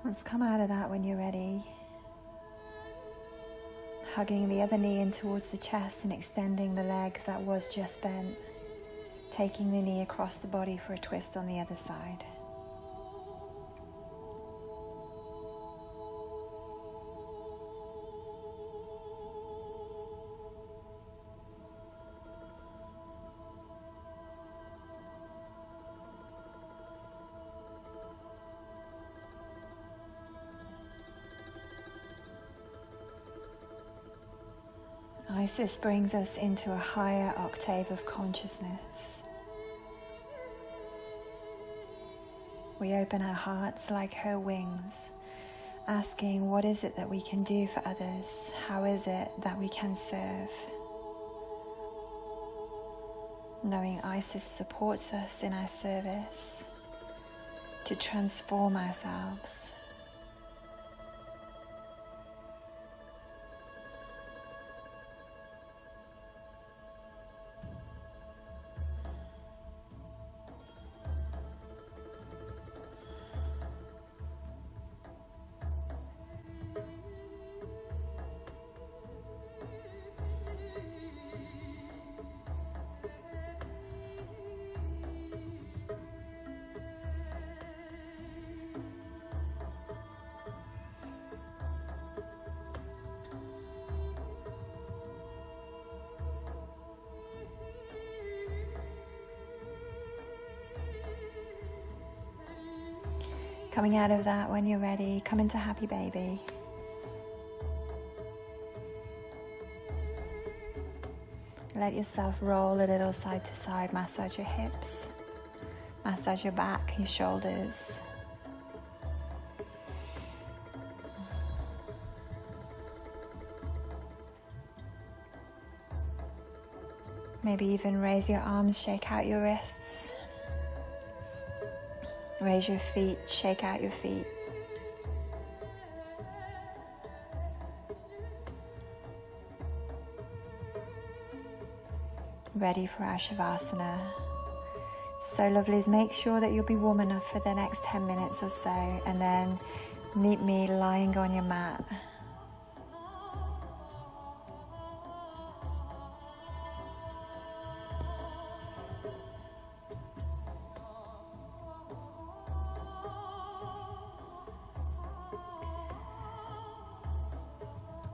Let's come out of that when you're ready. Hugging the other knee in towards the chest and extending the leg that was just bent. Taking the knee across the body for a twist on the other side. Isis brings us into a higher octave of consciousness. We open our hearts like her wings, asking, what is it that we can do for others? How is it that we can serve? Knowing Isis supports us in our service to transform ourselves. Coming out of that when you're ready, come into happy baby. Let yourself roll a little side to side, massage your hips, massage your back, your shoulders. Maybe even raise your arms, shake out your wrists. Raise your feet, shake out your feet. Ready for our Shavasana. So lovelies, make sure that you'll be warm enough for the next 10 minutes or so, and then meet me lying on your mat.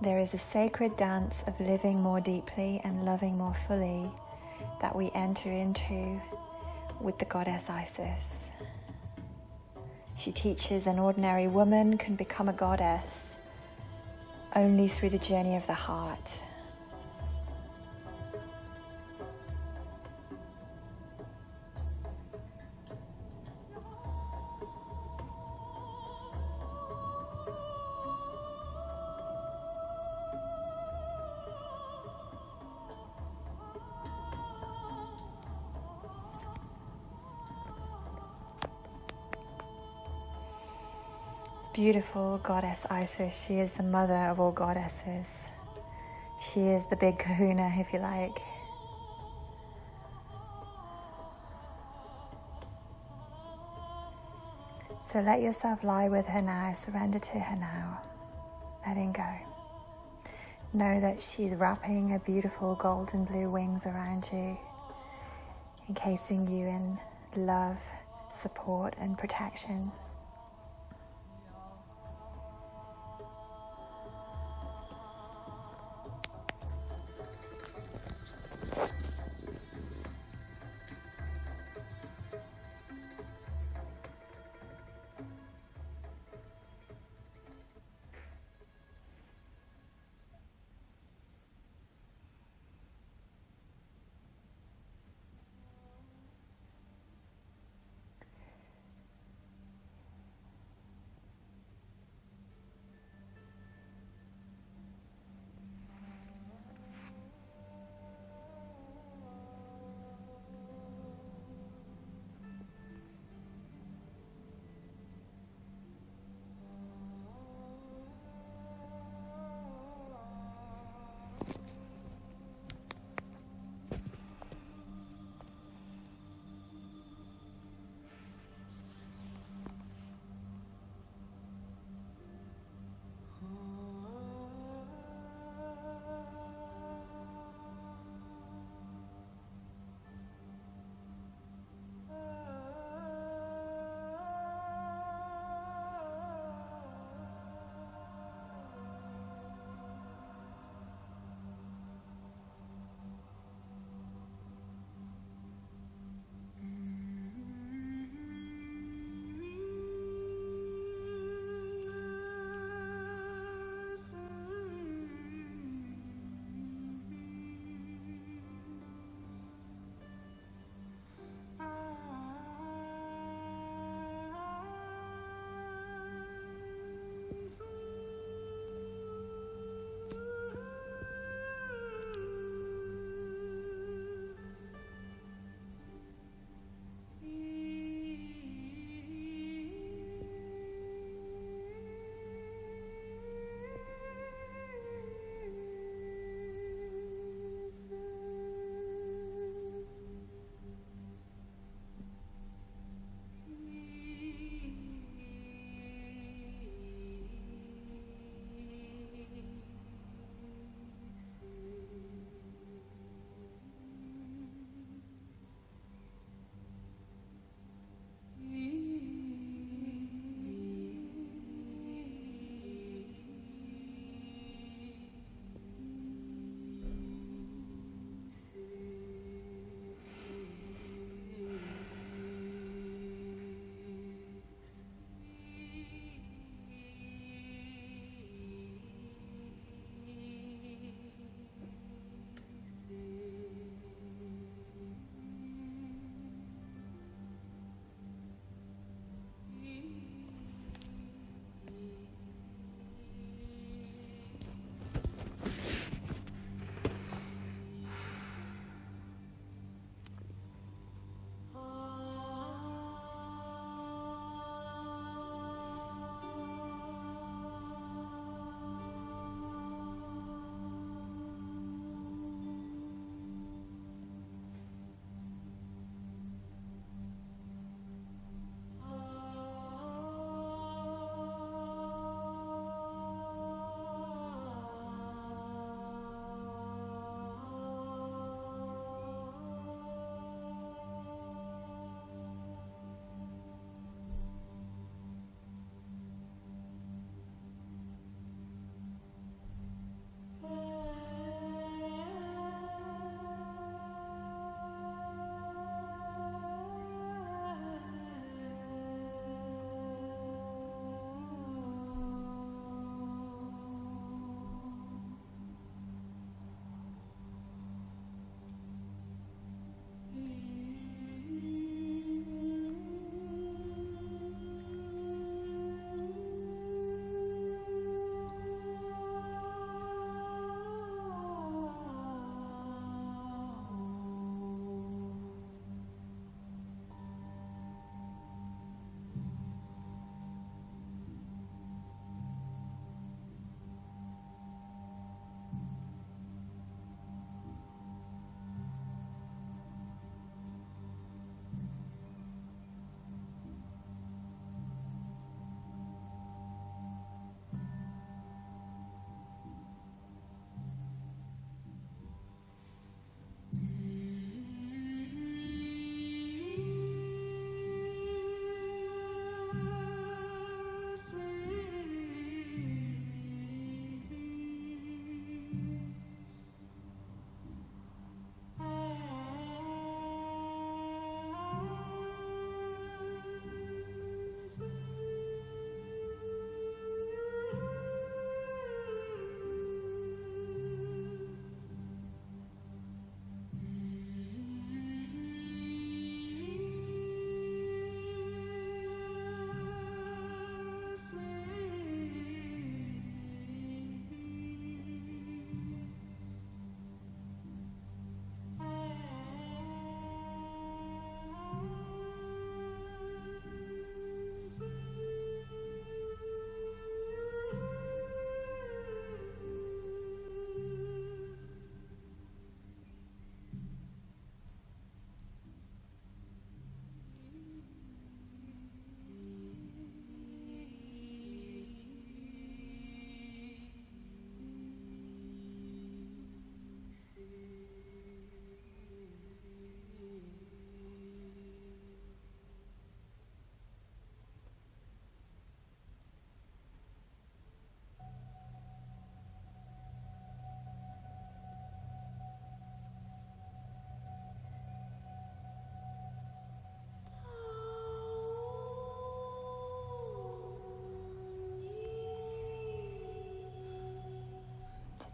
There is a sacred dance of living more deeply and loving more fully that we enter into with the goddess Isis. She teaches an ordinary woman can become a goddess only through the journey of the heart. beautiful goddess Isis. She is the mother of all goddesses. She is the big kahuna, if you like. So let yourself lie with her now, surrender to her now, letting go. Know that she's wrapping her beautiful golden blue wings around you, encasing you in love, support, and protection.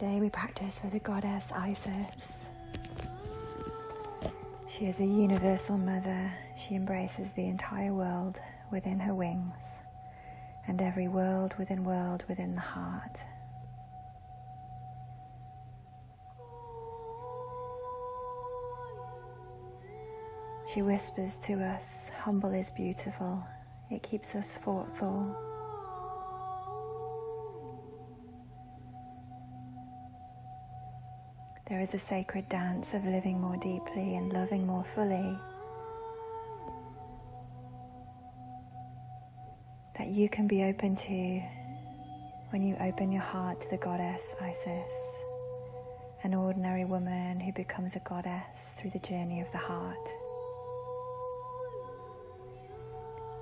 Today we practice with the goddess Isis. She is a universal mother. She embraces the entire world within her wings, and every world within the heart. She whispers to us, humble is beautiful. It keeps us thoughtful. There is a sacred dance of living more deeply and loving more fully that you can be open to when you open your heart to the goddess Isis, an ordinary woman who becomes a goddess through the journey of the heart.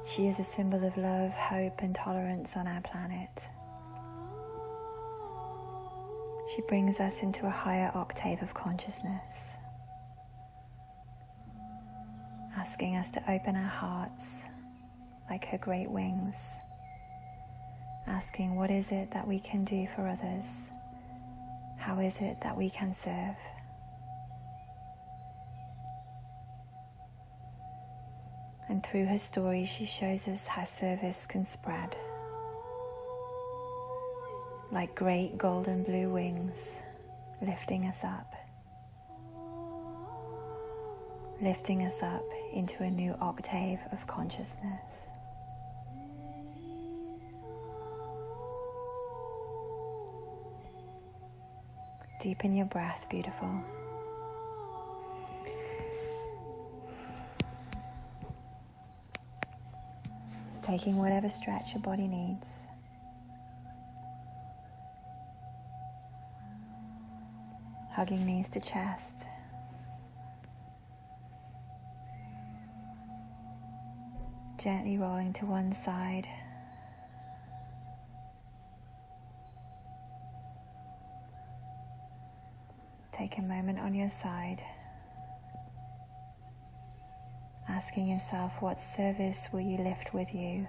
She is a symbol of love, hope, and tolerance on our planet. She brings us into a higher octave of consciousness, asking us to open our hearts like her great wings, asking what is it that we can do for others? How is it that we can serve? And through her story, she shows us how service can spread like great golden blue wings, lifting us up into a new octave of consciousness. Deepen your breath, beautiful. Taking whatever stretch your body needs. Hugging knees to chest. Gently rolling to one side. Take a moment on your side, asking yourself, what service will you lift with you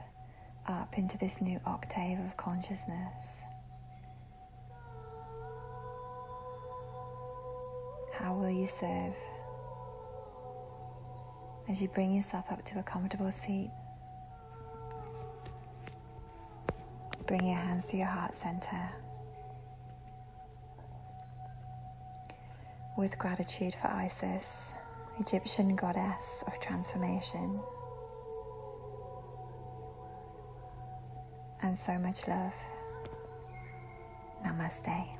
up into this new octave of consciousness? How will you serve? As you bring yourself up to a comfortable seat, bring your hands to your heart center. With gratitude for Isis, Egyptian goddess of transformation, and so much love. Namaste.